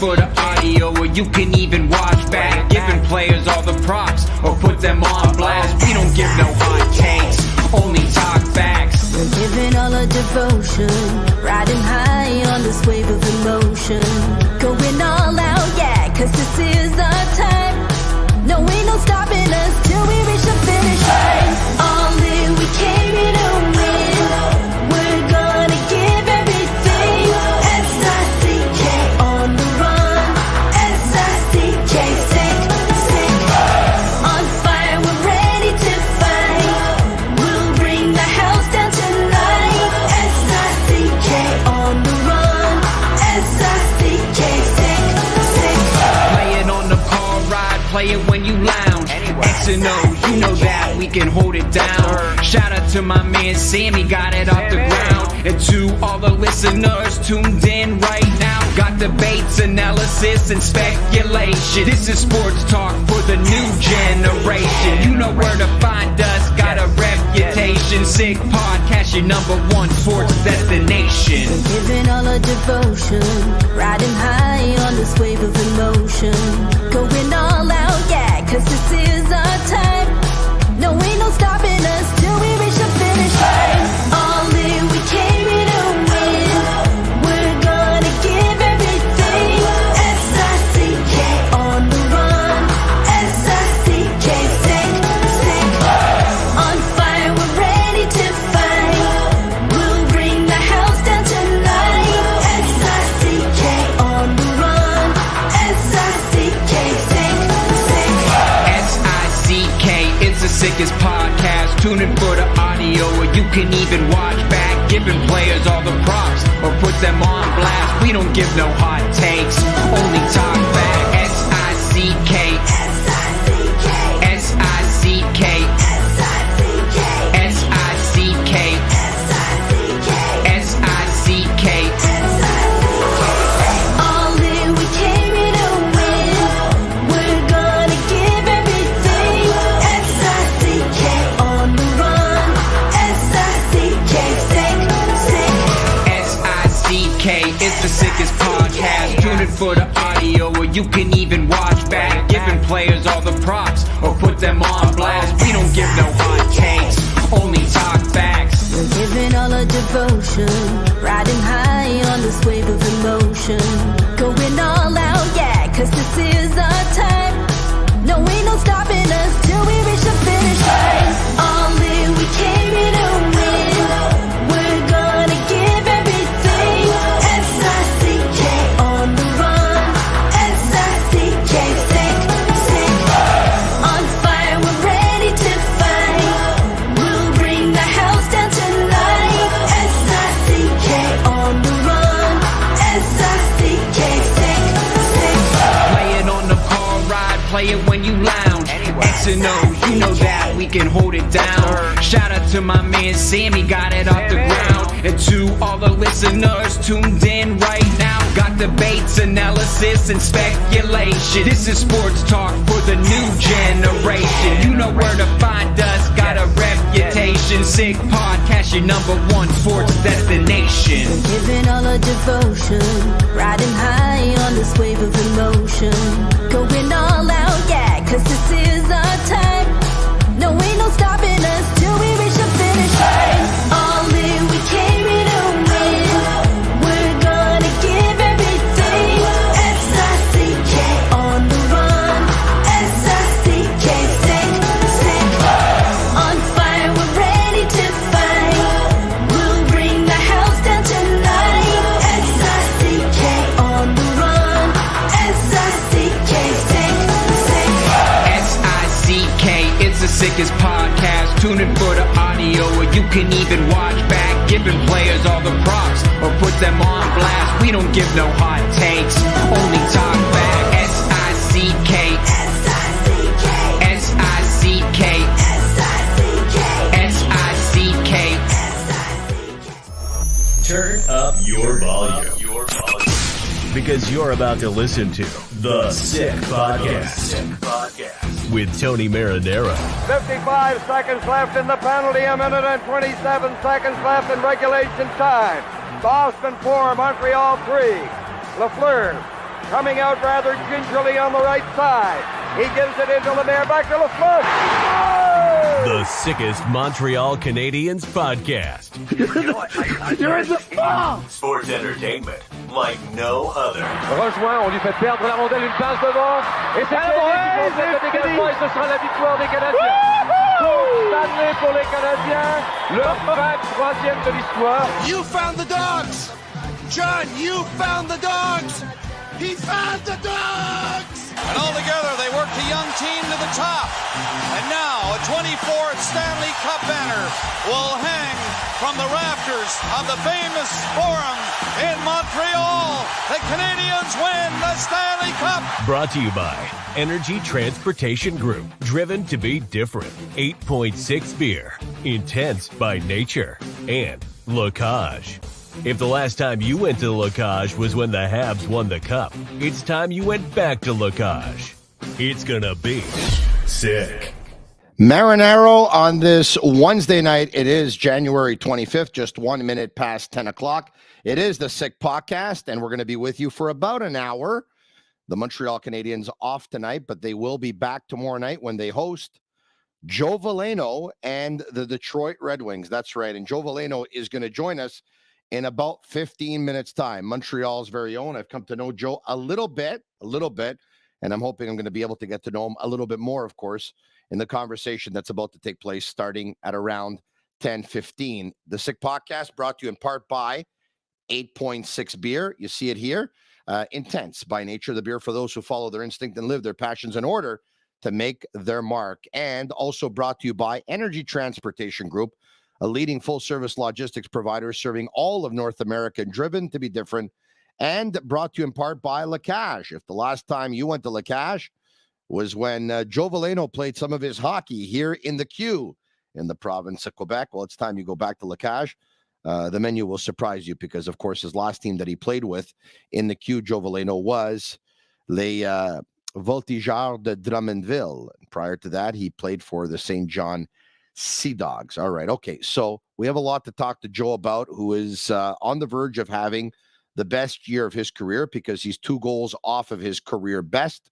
for the audio, or you can even watch back. Giving players all the props, or put them on blast. We don't give no hot takes, only talk facts. We're giving all our devotion, riding high on this wave of emotion. Going all out, yeah, cause this is our time. No, ain't no stopping us till we reach the finish line. All in, we came here to win. We're gonna give everything. S-I-C-K on the run. S-I-C-K, sick, sick. On fire, we're ready to fight. We'll bring the house down tonight. S-I-C-K on the run. S-I-C-K, sick, sick. Play it on the car ride, play it when you lounge. X and O, you know that we can hold it down. Shout out to my man Sammy, got it off the ground. And to all the listeners tuned in right now, got debates, analysis, and speculation. This is sports talk for the new generation. You know where to find us, got a reputation. Sick podcast, your #1 sports destination. We're giving all our devotion, riding high on this wave of emotion. Going all out, yeah, cause this is our time. No, ain't no stopping us till we reach the finish line. All in, we came here to win. We're gonna give everything. S-I-C-K on the run. S-I-C-K, sick, sick. On fire, we're ready to fight. We'll bring the house down tonight. S-I-C-K on the run. S-I-C-K, sick, sick. S-I-C-K, it's the sickest podcast. Tune in for the audio, or you can even watch back. Giving players all the props, or put them on blast. We don't give no hot takes, only talk back. S-I-C-K, S-I-C-K, S-I-C-K, S-I-C-K, S-I-C-K, S-I-C-K, S-I-C-K. all in, we came here to win. We're gonna give everything. S-I-C-K on the run. S-I-C-K, sick, sick. S-I-C-K, it's the sickest podcast. Tune in for the audio, or you can even watch back. Giving players all the props, or put them on blast. We don't give no hot takes, only talk facts. We're giving all our devotion, riding high on this wave of emotion. Going all out, yeah, cause this is our time. No, ain't no stopping us till we reach the finish line. All in, we came here to win. We're gonna give everything. S-I-C-K on the run. S-I-C-K, sick, sick. On fire, we're ready to fight. We'll bring the house down tonight. S-I-C-K on the run. S-I-C-K, sick, sick. Play it on the car ride, play it when you lounge. X and O, you know that we can hold it down. Shout out to my man Sammy, got it off the ground. And to all the listeners tuned in right now, got debates, analysis, and speculation. This is sports talk for the new generation. You know where to find us, got a reputation. Sick podcast, your #1 sports destination. We're giving all our devotion, riding high on this wave of emotion. Going all out, yeah, cause this is our time. No, ain't no stopping us till we reach the finish line. All in, we came here to win. We're gonna give everything. S-I-C-K on the run. S-I-C-K, sick, sick. On fire, we're ready to fight. We'll bring the house down tonight. S-I-C-K on the run. S-I-C-K, sick, sick. S-I-C-K, it's the sickest podcast. Tune in for the audio, or you can even watch back. Giving players all the props, or put them on blast. We don't give no hot takes, only talk back. S-I-C-K, S-I-C-K, S-I-C-K, S-I-C-K, S-I-C-K. Turn up your volume. Because you're about to listen to The Sick Podcast. With Tony Marinaro. 55 seconds left in the penalty, a minute and 27 seconds left in regulation time. Boston 4, Montreal 3. Lafleur coming out rather gingerly on the right side. He gives it into Lemaire, back to Lafleur. The sickest Montreal Canadiens podcast. You're in the ball! Sports entertainment like no other. Rejoint, on lui fait perdre la rondelle, une passe devant. Et c'est Canadien qui complète le dégagement et ce sera la victoire des Canadiens. Stanley pour les Canadiens, leur 23e de l'histoire. You found the dogs! John, you found the dogs! He found the dogs! And all together, they worked the young team to the top. And now, a 24th Stanley Cup banner will hang from the rafters of the famous Forum in Montreal. The Canadiens win the Stanley Cup! Brought to you by Energy Transportation Group. Driven to be different. 8.6 beer. Intense by nature. And Locage. If the last time you went to Locage was when the Habs won the Cup, it's time you went back to Locage. It's gonna be sick. Marinaro on this Wednesday night. It is January 25th, just 1 minute past 10 o'clock. It is the Sick Podcast, and we're going to be with you for about an hour. The Montreal Canadiens off tonight, but they will be back tomorrow night when they host Joe Veleno and the Detroit Red Wings. That's right, and Joe Veleno is going to join us in about 15 minutes' time. Montreal's very own. I've come to know Joe a little bit, and I'm hoping I'm going to be able to get to know him a little bit more, of course, in the conversation that's about to take place starting at around 10:15. The Sick Podcast brought to you in part by 8.6 beer. You see it here. Intense by nature, the beer for those who follow their instinct and live their passions in order to make their mark. And also brought to you by Energy Transportation Group, a leading full-service logistics provider serving all of North America, driven to be different, and brought to you in part by Lacage. If the last time you went to Lacage was when Joe Veleno played some of his hockey here in the Q in the province of Quebec, well, it's time you go back to Lacage. The menu will surprise you because, of course, his last team that he played with in the Q, Joe Veleno, was les Voltigeurs de Drummondville. Prior to that, he played for the St. John Sea Dogs. All right. Okay. So we have a lot to talk to Joe about, who is on the verge of having the best year of his career because he's 2 goals off of his career best.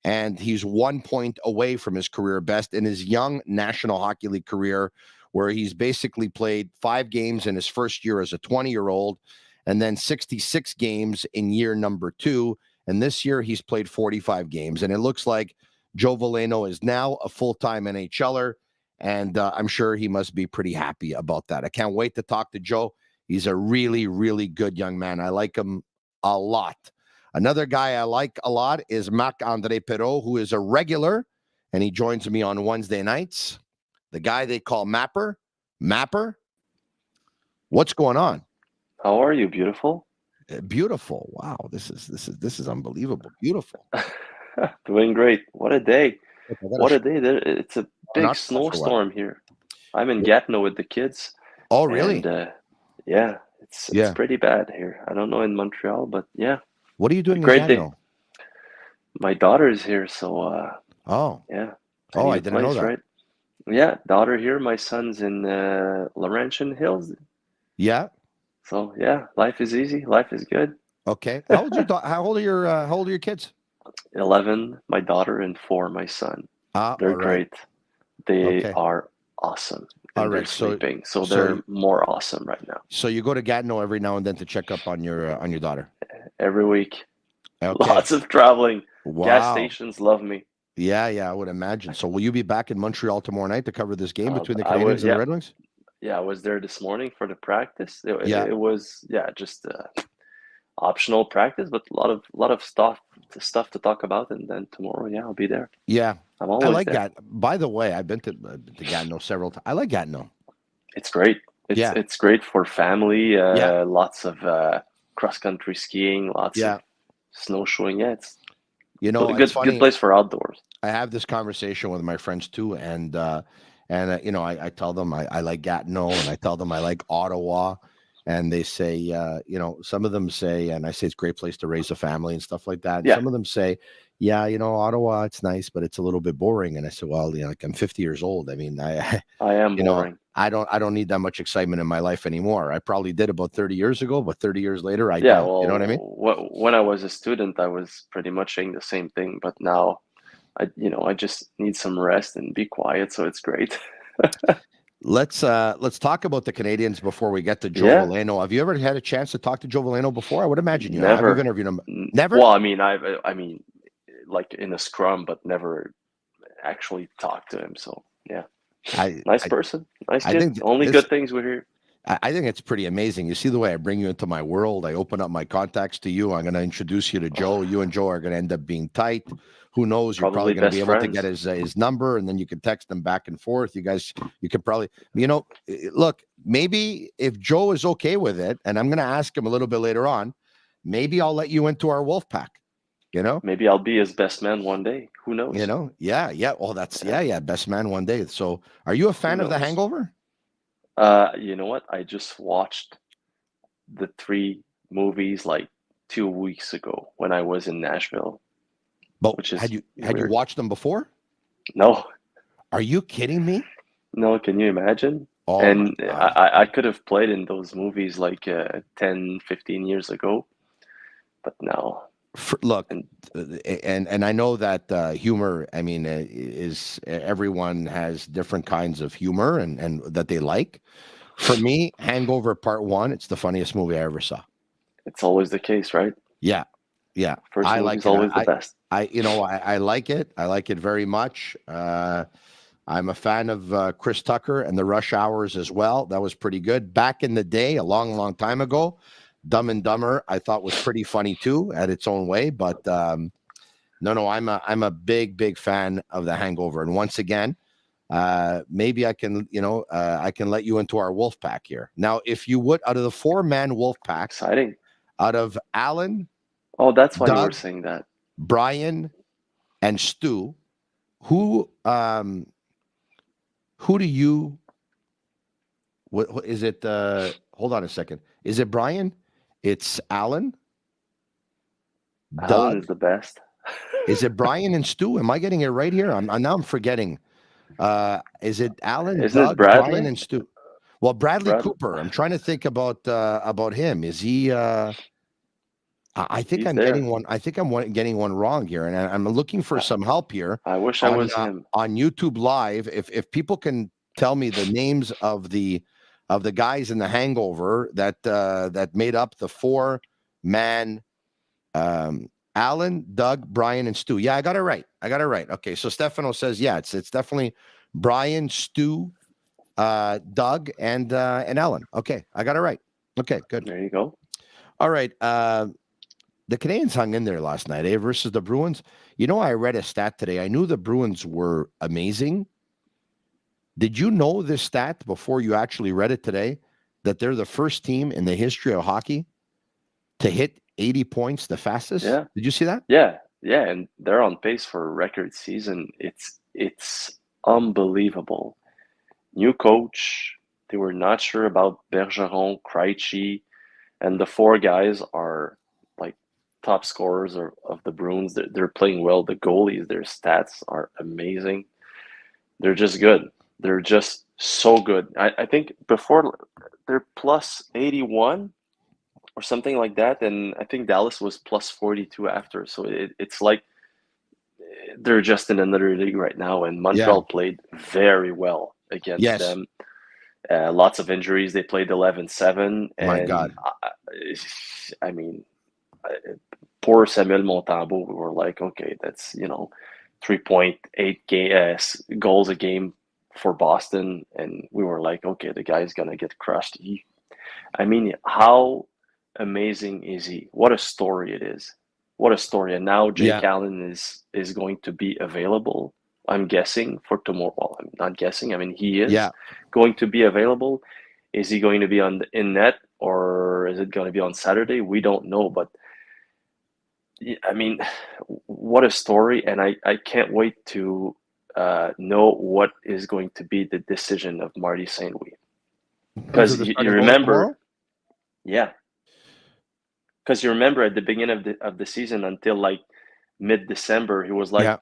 And he's 1 point away from his career best in his young National Hockey League career, where he's basically played 5 games in his first year as a 20-year-old and then 66 games in year number 2. And this year he's played 45 games. And it looks like Joe Veleno is now a full-time NHLer. And I'm sure he must be pretty happy about that. I can't wait to talk to Joe. He's a really, really good young man. I like him a lot. Another guy I like a lot is Marc-André Perreault, who is a regular, and he joins me on Wednesday nights. The guy they call Mapper. What's going on? How are you, beautiful? Beautiful. Wow, this is unbelievable. Beautiful. Doing great. What a day. What a day. It's a big snowstorm here. I'm in Gatineau with the kids. Oh, really? And, yeah, it's pretty bad here. I don't know in Montreal, but yeah. What are you doing in Great Gatineau? day. My daughter is here, so yeah. I didn't know that. Right? Yeah, daughter here. My son's in Laurentian Hills. Yeah. So yeah, life is easy. Life is good. Okay. How old are your kids? 11, my daughter, and 4, my son. They're great. They are awesome. And they're sleeping, so they're more awesome right now. So you go to Gatineau every now and then to check up on your daughter? Every week. Okay. Lots of traveling. Wow. Gas stations love me. Yeah, I would imagine. So will you be back in Montreal tomorrow night to cover this game between the Canadiens and the Red Wings? Yeah, I was there this morning for the practice. It was just optional practice, but a lot of stuff to talk about. And then tomorrow, I'll be there. Yeah, I'm always I like there. Gatineau. By the way, I've been to Gatineau several times. I like Gatineau. It's great. It's great for family. Lots of cross country skiing. Lots of snowshoeing. Yeah, it's a good place for outdoors. I have this conversation with my friends too, and I tell them I like Gatineau, and I tell them I like Ottawa, and they say some of them say, and I say it's a great place to raise a family and stuff like that. Yeah. Some of them say, yeah, Ottawa, it's nice, but it's a little bit boring. And I said, well, like I'm 50 years old. I mean, I am boring. I don't need that much excitement in my life anymore. I probably did about 30 years ago, but 30 years later, I don't. Well, you know what I mean? When I was a student, I was pretty much saying the same thing, but now I just need some rest and be quiet, so it's great. Let's talk about the Canadians before we get to Joe Veleno. Have you ever had a chance to talk to Joe Veleno before? I would imagine you have. Have you interviewed him? Never? Well, I mean, like in a scrum, but never actually talked to him. So yeah, nice person, nice kid. Only good things we hear. I think it's pretty amazing. You see the way I bring you into my world. I open up my contacts to you. I'm going to introduce you to Joe. You and Joe are going to end up being tight. Who knows? You're probably going to be able to get his number, and then you can text them back and forth. You could probably, look, maybe if Joe is okay with it, and I'm going to ask him a little bit later on, maybe I'll let you into our wolf pack. Maybe I'll be his best man one day. Who knows? Yeah. Well, that's best man one day. So, are you a fan of The Hangover? You know what? I just watched the 3 movies like 2 weeks ago when I was in Nashville. But had you watched them before? No. Are you kidding me? No, can you imagine? Oh, and I could have played in those movies like 10, 15 years ago, but no. Look, and I know that humor, I mean, is everyone has different kinds of humor and that they like. For me, Hangover Part 1, it's the funniest movie I ever saw. It's always the case, right? Yeah. First movie's always the best. I like it. I like it very much. I'm a fan of Chris Tucker and the Rush Hours as well. That was pretty good. Back in the day, a long, long time ago, Dumb and Dumber, I thought was pretty funny too, at its own way. But no, I'm a big, big fan of The Hangover. And once again, maybe I can, I can let you into our wolf pack here. Now, if you would, out of the 4-man wolf pack, exciting, out of Alan. Oh, that's why you were saying that. Brian and Stu, who do you? What is it? Hold on a second. Is it Brian? It's Alan. Alan is the best. Is it Brian and Stu? Am I getting it right here? I'm forgetting. Is it Alan? Isn't it Bradley? Brian and Stu? Well, Bradley Cooper. I'm trying to think about him. Is he? I think I'm getting one. I think I'm getting one wrong here, and I'm looking for some help here. I wish I was him on YouTube Live. If people can tell me the names of the guys in The Hangover that made up the 4-man, Alan, Doug, Brian, and Stu. Yeah, I got it right. Okay, so Stefano says it's definitely Brian, Stu, Doug, and Alan. Okay, I got it right. Okay, good. There you go. All right. The Canadians hung in there last night, versus the Bruins. I read a stat today. I knew the Bruins were amazing. Did you know this stat before you actually read it today, that they're the first team in the history of hockey to hit 80 points the fastest? Yeah. Did you see that? Yeah, and they're on pace for a record season. It's unbelievable. New coach. They were not sure about Bergeron, Krejci, and the 4 guys are like top scorers of the Bruins. They're playing well. The goalies, their stats are amazing. They're just good. They're just so good. I think before they're plus 81 or something like that, and I think Dallas was plus 42 after. So it's like they're just in another league right now, and Montreal played very well against them. Lots of injuries. They played 11-7. My God. I mean, poor Samuel Montembeault. We were like, okay, that's 3.8 goals a game for Boston, and we were like, okay, the guy's gonna get crushed. How amazing is he? What a story it is. What a story. And now Jake Allen is going to be available, I'm guessing, for tomorrow. Well, I'm not guessing. He is going to be available. Is he going to be in net, or is it going to be on Saturday? We don't know, but what a story. And I can't wait to know what is going to be the decision of Marty St. Louis. Because you remember, because you remember at the beginning of the season, until like mid-December. He was like, Yeah.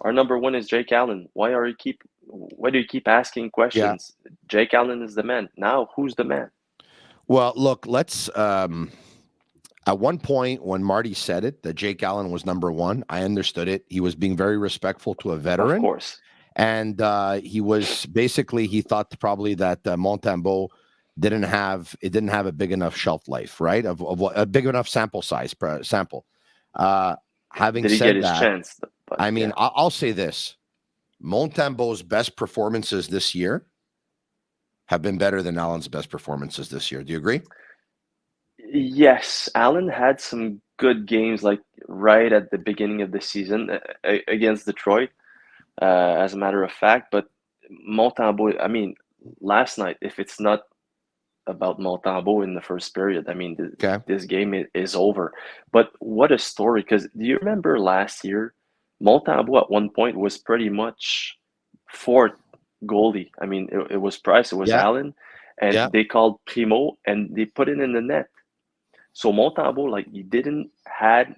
our number one is Jake Allen. Why do you keep asking questions? Jake Allen is the man. Now, who's the man? Well, look, let's at one point when Marty said it, that Jake Allen was number one, I understood it. He was being very respectful to a veteran. Of course. And he was basically, he thought probably that Montembeault didn't have a big enough shelf life, right? Of a big enough sample size, sample. Having Did he said get his that, chance? But, I mean, I'll say this. Montembeault's best performances this year have been better than Allen's best performances this year. Do you agree? Yes, Allen had some good games, like right at the beginning of the season against Detroit, as a matter of fact. But Montembeault, I mean, last night, if it's not about Montembeault in the first period, I mean, this game is over. But what a story! Because do you remember last year, Montembeault at one point was pretty much fourth goalie. I mean, it was Price, it was Allen, and they called Perreault, and they put it in the net. So Montembeault, like, he didn't had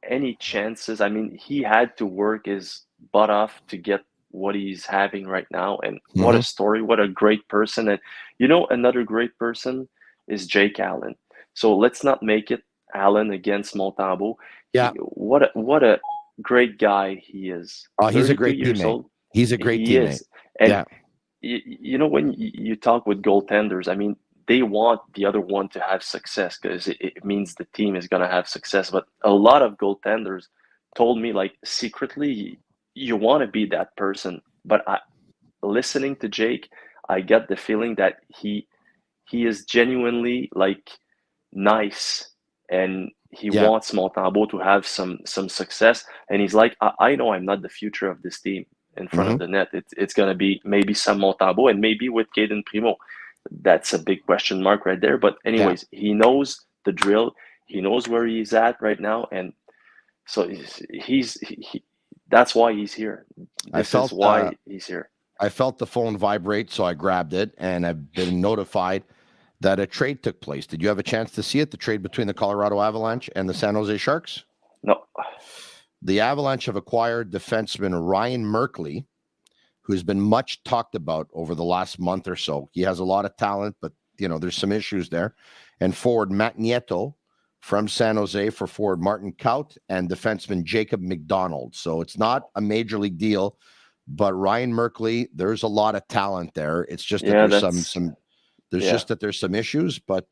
any chances. I mean, he had to work his butt off to get what he's having right now. And what a story, what a great person. And another great person is Jake Allen. So let's not make it Allen against Montembeault. Yeah. What a great guy he is. Oh, he's a great teammate. Old. He's a great teammate. Is. And when you talk with goaltenders, I mean, they want the other one to have success because it means the team is going to have success. But a lot of goaltenders told me, like, secretly, you want to be that person. But listening to Jake, I get the feeling that he is genuinely, like, nice, and he wants Montembeault to have some success. And he's like, I know I'm not the future of this team in front of the net. It's going to be maybe some Montembeault, and maybe with Caden Primo. That's a big question mark right there. But anyways, he knows the drill. He knows where he's at right now. And so that's why he's here. This is why he's here. I felt the phone vibrate, so I grabbed it, and I've been notified that a trade took place. Did you have a chance to see it, the trade between the Colorado Avalanche and the San Jose Sharks? No. The Avalanche have acquired defenseman Ryan Merkley, who's been much talked about over the last month or so. He has a lot of talent, but, there's some issues there. And forward Matt Nieto from San Jose for forward Martin Kaut and defenseman Jacob McDonald. So it's not a major league deal, but Ryan Merkley, there's a lot of talent there. It's just that there's some issues, but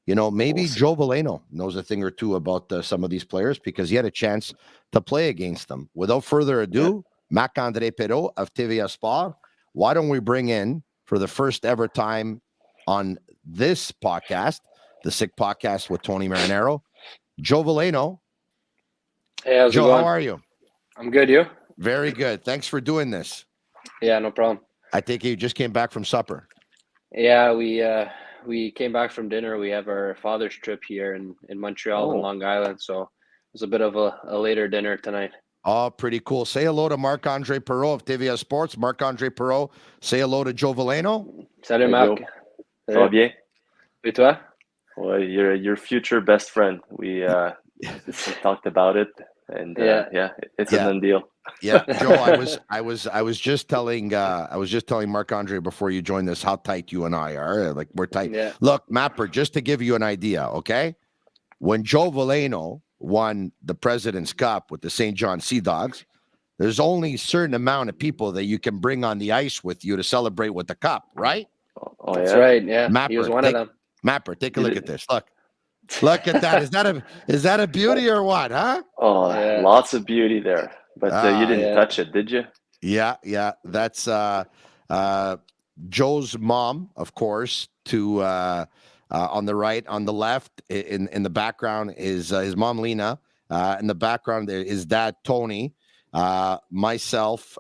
maybe Joe Veleno knows a thing or two about some of these players because he had a chance to play against them. Without further ado, Marc-André Perreault of TVA Sport. Why don't we bring in, for the first ever time on this podcast, the Sick Podcast with Tony Marinaro, Joe Veleno. Hey, how's Joe, it going? how are you? I'm good, you? Very good. Thanks for doing this. Yeah, no problem. I think you just came back from supper. Yeah, we came back from dinner. We have our father's trip here in Montreal and Long Island, so it was a bit of a later dinner tonight. Oh, pretty cool. Say hello to Marc-André Perreault of TVA Sports. Marc-André Perreault, say hello to Joe Veleno. Salut, Marc. Ça va bien? Et toi? Well, you're your future best friend. We talked about it, and it's a done deal. Yeah, Joe, I was just telling Marc-André before you joined us how tight you and I are. Like, we're tight. Yeah. Look, Mapper, just to give you an idea, okay? When Joe Veleno won the President's Cup with the St. John Sea Dogs, there's only a certain amount of people that you can bring on the ice with you to celebrate with the cup, right? Oh, That's right. Yeah, Mapper, he was one of them. Mapper, take a look at this. Look at that. Is that a beauty or what? Huh? Oh, lots of beauty there. But you didn't touch it, did you? Yeah. That's Joe's mom, of course. On the right, on the left, in the background is his mom Lena. In the background there is dad Tony, myself,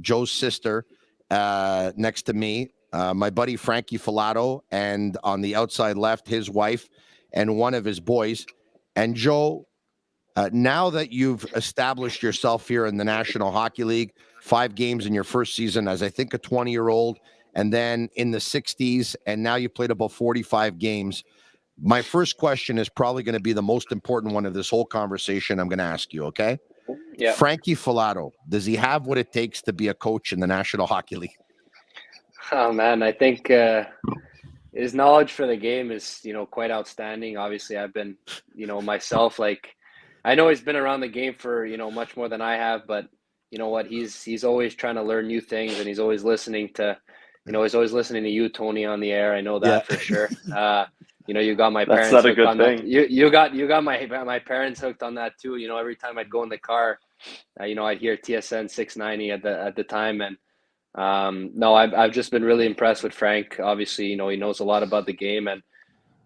Joe's sister, next to me, my buddy Frankie Filato, and on the outside left, his wife and one of his boys. And Joe, now that you've established yourself here in the National Hockey League, 5 games in your first season as I think a 20-year-old, and then in the 60s, and now you played about 45 games. My first question is probably going to be the most important one of this whole conversation I'm going to ask you, okay? Yeah. Frankie Filato, does he have what it takes to be a coach in the National Hockey League? Oh man, I think his knowledge for the game is, quite outstanding. Obviously, I've been, myself, like, I know he's been around the game for, much more than I have, but you know what, he's always trying to learn new things, and he's always listening to, he's always listening to you, Tony, on the air. I know that for sure. You got my That's parents not a hooked good on thing. that. You got my parents hooked on that too. Every time I'd go in the car, I'd hear TSN 690 at the time, and no, I've just been really impressed with Frank. Obviously, he knows a lot about the game, and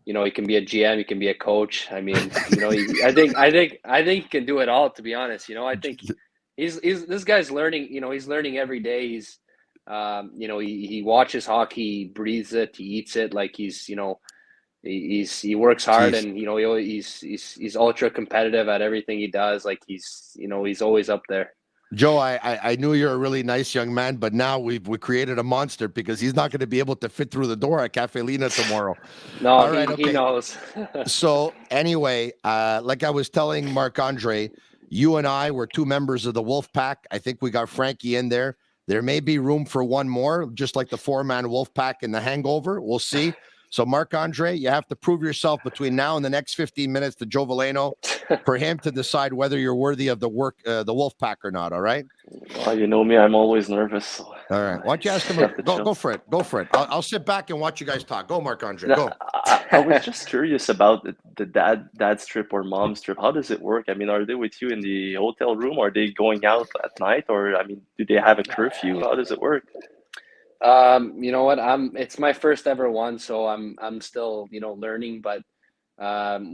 he can be a GM, he can be a coach. I mean, I think he can do it all. To be honest, I think he's this guy's learning. He's learning every day. He's he watches hockey, he breathes it, he eats it. Like he works hard, Jeez. and he's ultra competitive at everything he does. Like he's always up there. Joe, I knew you're a really nice young man, but now we created a monster because he's not going to be able to fit through the door at Cafe Lina tomorrow. No, All right, he knows. So anyway, like I was telling Marc-André, you and I were two members of the Wolf Pack. I think we got Frankie in there. There may be room for one more, just like the 4-man Wolf Pack in The Hangover. We'll see. So Marc-André, you have to prove yourself between now and the next 15 minutes to Joe Veleno for him to decide whether you're worthy of the Wolf Pack or not. All right. Well, you know me, I'm always nervous. So All right. Why don't you ask him? Go for it. Go for it. I'll sit back and watch you guys talk. Go, Marc-André. Go. I was just curious about the dad's trip or mom's trip. How does it work? I mean, are they with you in the hotel room? Are they going out at night? Or, I mean, do they have a curfew? How does it work? You know what? It's my first ever one, so I'm still, learning, but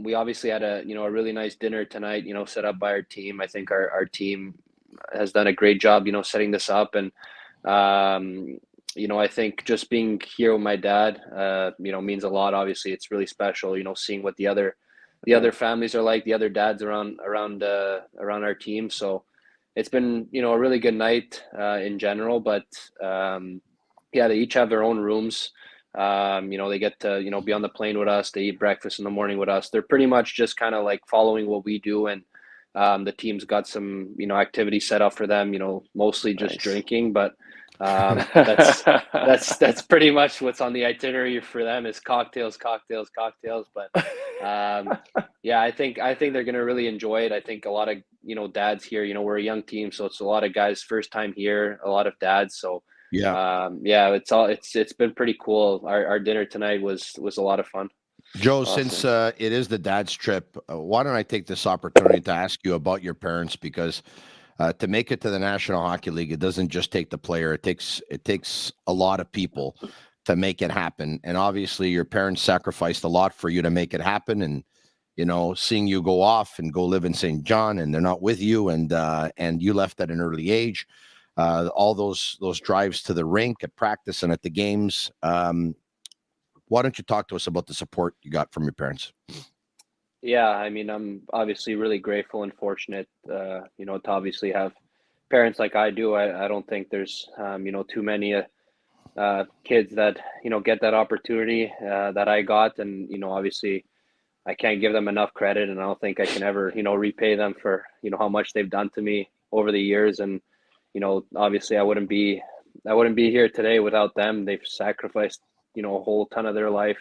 we obviously had a really nice dinner tonight, set up by our team. I think our team has done a great job, setting this up, and I think just being here with my dad, means a lot. Obviously, it's really special, seeing what the other families are like, the other dads around our team. So it's been, a really good night in general, but yeah, they each have their own rooms. They get to, be on the plane with us. They eat breakfast in the morning with us. They're pretty much just kind of like following what we do. And the team's got some, activities set up for them, mostly just drinking. But that's pretty much what's on the itinerary for them is cocktails. But yeah, I think they're going to really enjoy it. I think a lot of, dads here, we're a young team. So it's a lot of guys first time here, a lot of dads. So yeah, it's been pretty cool. Our dinner tonight was a lot of fun. Joe, since it is the dad's trip, why don't I take this opportunity to ask you about your parents? Because to make it to the National Hockey League, it doesn't just take the player. It takes a lot of people to make it happen. And obviously, your parents sacrificed a lot for you to make it happen. And seeing you go off and go live in St. John, and they're not with you, and you left at an early age. All those drives to the rink at practice and at the games. Why don't you talk to us about the support you got from your parents? Yeah, I mean, I'm obviously really grateful and fortunate, to obviously have parents like I do. I don't think there's, too many kids that, get that opportunity that I got. And, obviously I can't give them enough credit, and I don't think I can ever, repay them for, how much they've done to me over the years. And, obviously I wouldn't be here today without them. They've sacrificed, a whole ton of their life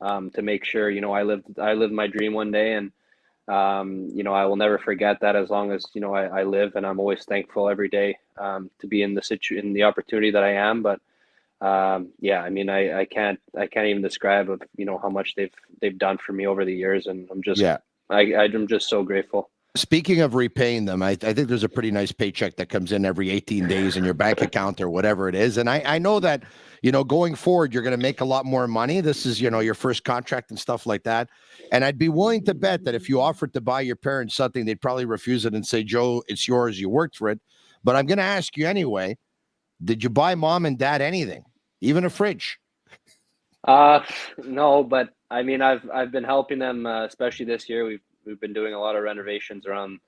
to make sure, I lived my dream one day, and I will never forget that as long as, I live, and I'm always thankful every day to be in the opportunity that I am. But yeah, I mean, I can't even describe of, how much they've done for me over the years, and I'm just I'm just so grateful. Speaking of repaying them, I think there's a pretty nice paycheck that comes in every 18 days in your bank account or whatever it is. And I know that, going forward, you're going to make a lot more money. This is, your first contract and stuff like that. And I'd be willing to bet that if you offered to buy your parents something, they'd probably refuse it and say, Joe, it's yours. You worked for it. But I'm going to ask you anyway, did you buy mom and dad anything, even a fridge? No, but I mean, I've been helping them, especially this year. We've been doing a lot of renovations around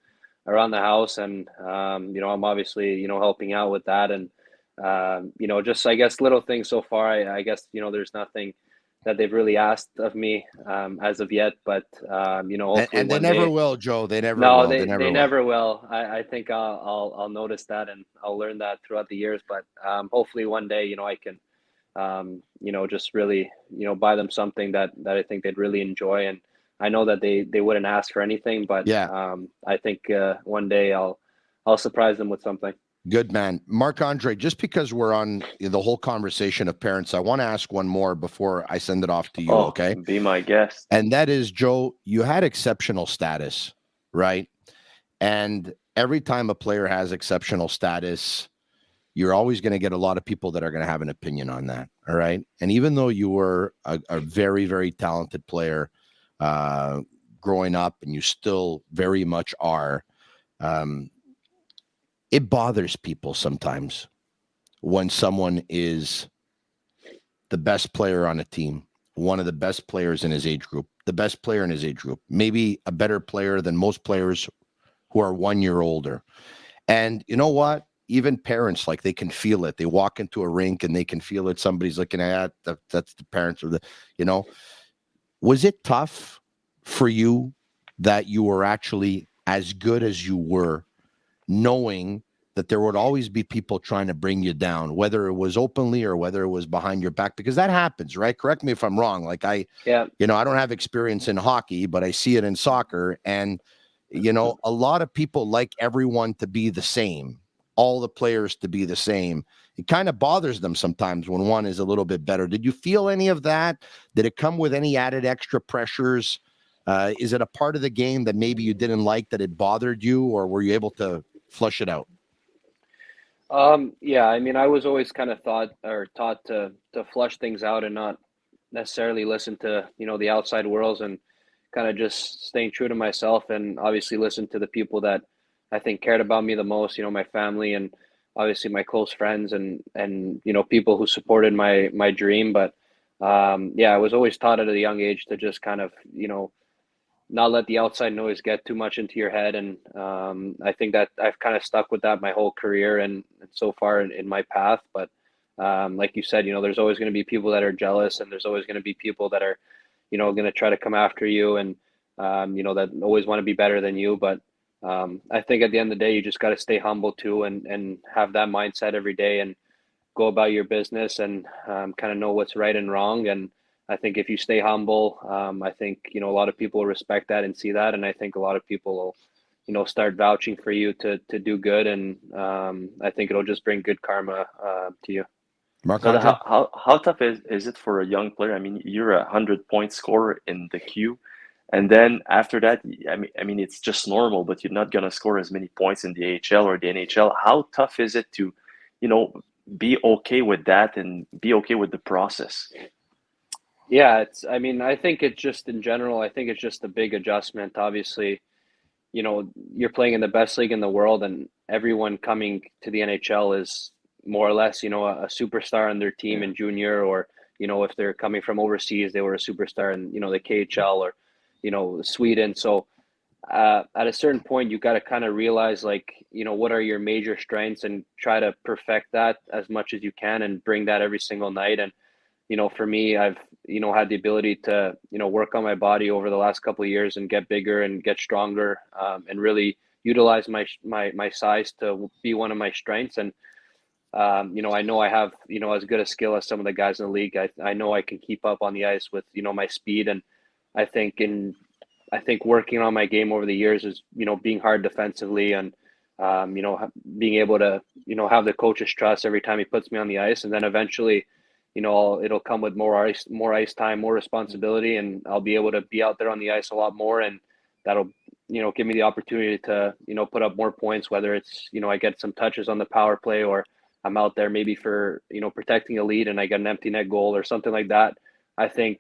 the house, and I'm obviously helping out with that, and just I guess little things so far. I guess there's nothing that they've really asked of me as of yet. But hopefully And they one never day. will, Joe. They never No, will. they Never will. never will. I think I'll notice that, and I'll learn that throughout the years. But hopefully one day, I can, just really, buy them something that I think they'd really enjoy. And I know that they wouldn't ask for anything, but I think one day I'll surprise them with something. Good man. Marc-André, just because we're on the whole conversation of parents, I want to ask one more before I send it off to you, okay? Be my guest. And that is, Joe, you had exceptional status, right? And every time a player has exceptional status, you're always going to get a lot of people that are going to have an opinion on that, all right? And even though you were a very, very talented player growing up, and you still very much are, it bothers people sometimes when someone is the best player on a team, one of the best players in his age group, the best player in his age group, maybe a better player than most players who are 1 year older. And you know what? Even parents, like, they can feel it. They walk into a rink and they can feel it. Somebody's looking at that. That's the parents or was it tough for you that you were actually as good as you were, knowing that there would always be people trying to bring you down, whether it was openly or whether it was behind your back? Because that happens, right? Correct me if I'm wrong. Like, I don't have experience in hockey, but I see it in soccer. And, a lot of people like everyone to be the same, all the players to be the same. It kind of bothers them sometimes when one is a little bit better. Did you feel any of that? Did it come with any added extra pressures? Is it a part of the game that maybe you didn't like, that it bothered you, or were you able to flush it out? Yeah, I mean, I was always kind of taught to flush things out and not necessarily listen to, the outside worlds, and kind of just staying true to myself, and obviously listen to the people that I think cared about me the most, my family, and obviously my close friends, and people who supported my dream. But I was always taught at a young age to just kind of, not let the outside noise get too much into your head. And I think that I've kind of stuck with that my whole career and so far in my path. But like you said, there's always going to be people that are jealous, and there's always going to be people that are, going to try to come after you, and, that always want to be better than you. But I think at the end of the day, you just got to stay humble too, and have that mindset every day, and go about your business, and kind of know what's right and wrong. And I think if you stay humble, I think, a lot of people will respect that and see that. And I think a lot of people will, start vouching for you to do good. And I think it'll just bring good karma to you. So how tough is it for a young player? I mean, you're a 100-point scorer in the queue, and then after that, I mean, it's just normal, but you're not gonna score as many points in the AHL or the NHL. How tough is it to, be okay with that and be okay with the process? Yeah, I think it's just, in general, I think it's just a big adjustment. Obviously, you're playing in the best league in the world, and everyone coming to the NHL is more or less, a superstar on their team in junior, or, if they're coming from overseas, they were a superstar in, the KHL or, Sweden. So at a certain point, you got to kind of realize, like, what are your major strengths, and try to perfect that as much as you can, and bring that every single night. And, for me, I've, had the ability to, work on my body over the last couple of years, and get bigger and get stronger, and really utilize my size to be one of my strengths. And, I know I have, as good a skill as some of the guys in the league. I know I can keep up on the ice with, my speed. And I think working on my game over the years is, being hard defensively, and, being able to, have the coach's trust every time he puts me on the ice. And then eventually, it'll come with more ice time, more responsibility, and I'll be able to be out there on the ice a lot more. And that'll, give me the opportunity to, put up more points, whether it's, I get some touches on the power play, or I'm out there maybe for, protecting a lead and I get an empty net goal or something like that. I think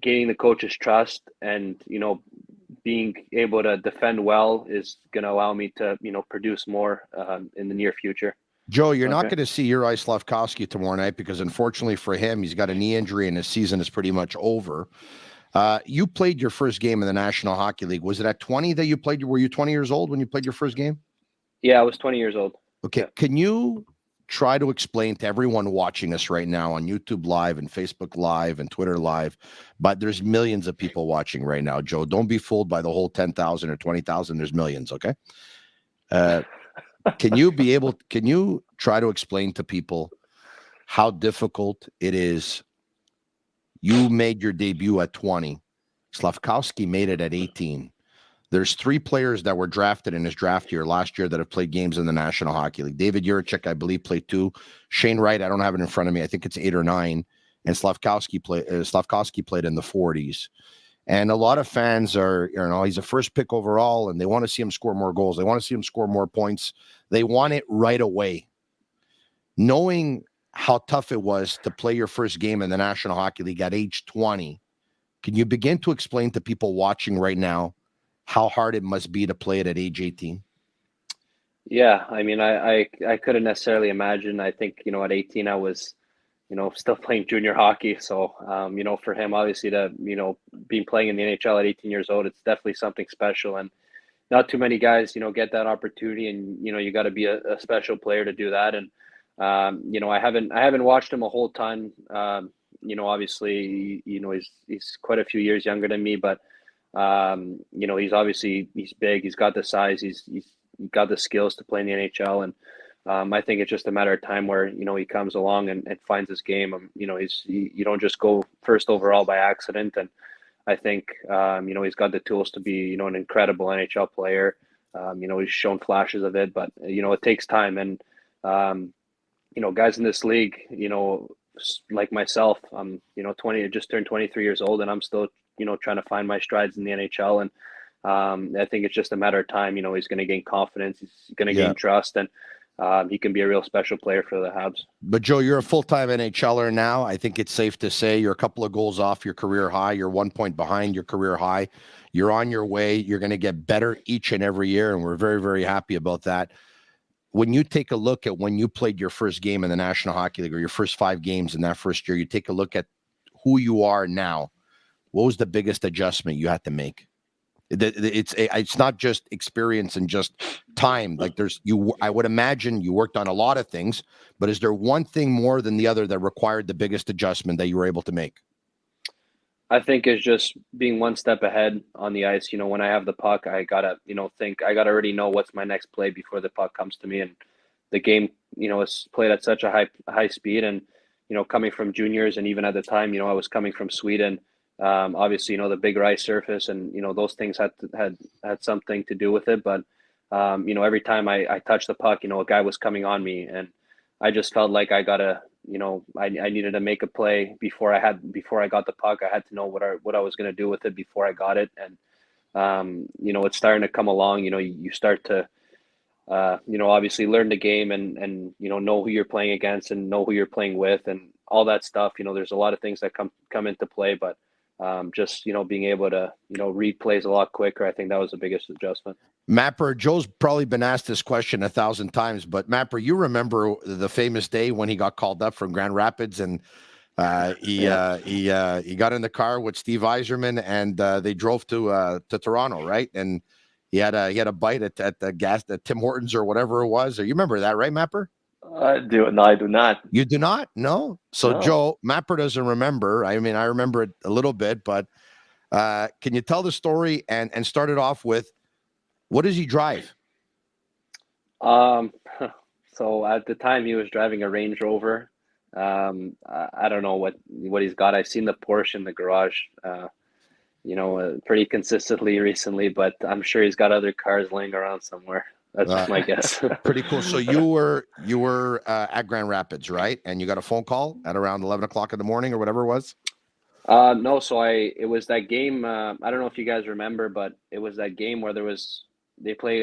gaining the coach's trust and, being able to defend well is going to allow me to, produce more in the near future. Joe, you're not going to see Juraj Slafkovsky tomorrow night, because unfortunately for him, he's got a knee injury and his season is pretty much over. You played your first game in the National Hockey League. Was it at 20 that you played? Were you 20 years old when you played your first game? Yeah, I was 20 years old. Okay. Yeah. Can you try to explain to everyone watching us right now on YouTube Live and Facebook Live and Twitter Live, but there's millions of people watching right now, Joe. Don't be fooled by the whole 10,000 or 20,000. There's millions, okay? Can you try to explain to people how difficult it is? You made your debut at 20. Slafkowski made it at 18. There's 3 players that were drafted in his draft year last year that have played games in the National Hockey League. David Juracek, I believe, played 2. Shane Wright, I don't have it in front of me. I think it's 8 or 9. And Slafkowski played in the 40s. And a lot of fans are, he's a first pick overall, and they want to see him score more goals. They want to see him score more points. They want it right away. Knowing how tough it was to play your first game in the National Hockey League at age 20, can you begin to explain to people watching right now how hard it must be to play it at age 18? Yeah, I mean, I couldn't necessarily imagine. I think, at 18, I was, still playing junior hockey. So, for him, obviously, to, being playing in the NHL at 18 years old, it's definitely something special. And not too many guys, get that opportunity. And, you got to be a special player to do that. And, I haven't watched him a whole ton. Obviously, he's quite a few years younger than me, but he's big. He's got the size. He's got the skills to play in the NHL, and I think it's just a matter of time where he comes along and finds his game. You don't just go first overall by accident, and I think he's got the tools to be an incredible NHL player. He's shown flashes of it, but it takes time, and guys in this league, like myself, I'm 20, just turned 23 years old, and I'm still trying to find my strides in the NHL. And I think it's just a matter of time. He's going to gain confidence. He's going to gain trust, and he can be a real special player for the Habs. But Joe, you're a full-time NHLer now. I think it's safe to say you're a couple of goals off your career high. You're 1 point behind your career high. You're on your way. You're going to get better each and every year, and we're very, very happy about that. When you take a look at when you played your first game in the National Hockey League, or your first 5 games in that first year, you take a look at who you are now. What was the biggest adjustment you had to make? It's not just experience and just time. Like I would imagine you worked on a lot of things, but is there one thing more than the other that required the biggest adjustment that you were able to make? I think it's just being one step ahead on the ice. When I have the puck, I gotta, I gotta already know what's my next play before the puck comes to me. And the game, is played at such a high speed, and, coming from juniors, and even at the time, I was coming from Sweden. Obviously, the bigger ice surface, and those things had something to do with it. But every time I touched the puck, a guy was coming on me, and I just felt like I gotta, I needed to make a play before I got the puck. I had to know what I was gonna do with it before I got it, and it's starting to come along. You start to obviously learn the game, and know who you're playing against and know who you're playing with, and all that stuff. There's a lot of things that come into play, but just being able to read plays a lot quicker. I think that was the biggest adjustment. Mapper, Joe's probably been asked this question 1,000 times, but Mapper, you remember the famous day when he got called up from Grand Rapids, and he got in the car with Steve Yzerman, and they drove to Toronto, right? And he had a bite at the Tim Hortons or whatever it was. Or you remember that, right, Mapper? I do not. You do not? No. So no. Joe, Mapper doesn't remember. I mean, I remember it a little bit, but can you tell the story and start it off with, what does he drive? So at the time he was driving a Range Rover. I don't know what he's got. I've seen the Porsche in the garage, pretty consistently recently, but I'm sure he's got other cars laying around somewhere. That's my guess. Pretty cool. So you were at Grand Rapids, right? And you got a phone call at around 11 o'clock in the morning or whatever it was? No. So it was that game. I don't know if you guys remember, but it was that game where they played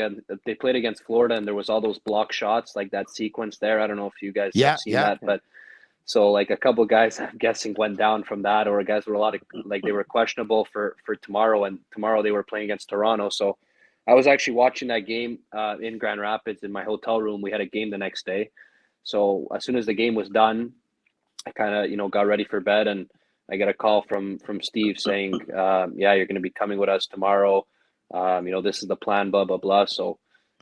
against Florida, and there was all those block shots, like that sequence there. I don't know if you guys have seen that, but so like a couple of guys, I'm guessing, went down from that, or guys were they were questionable for tomorrow, and tomorrow they were playing against Toronto. So I was actually watching that game in Grand Rapids in my hotel room. We had a game the next day. So as soon as the game was done, I kind of, got ready for bed, and I got a call from Steve saying, yeah, you're going to be coming with us tomorrow. This is the plan, blah, blah, blah. So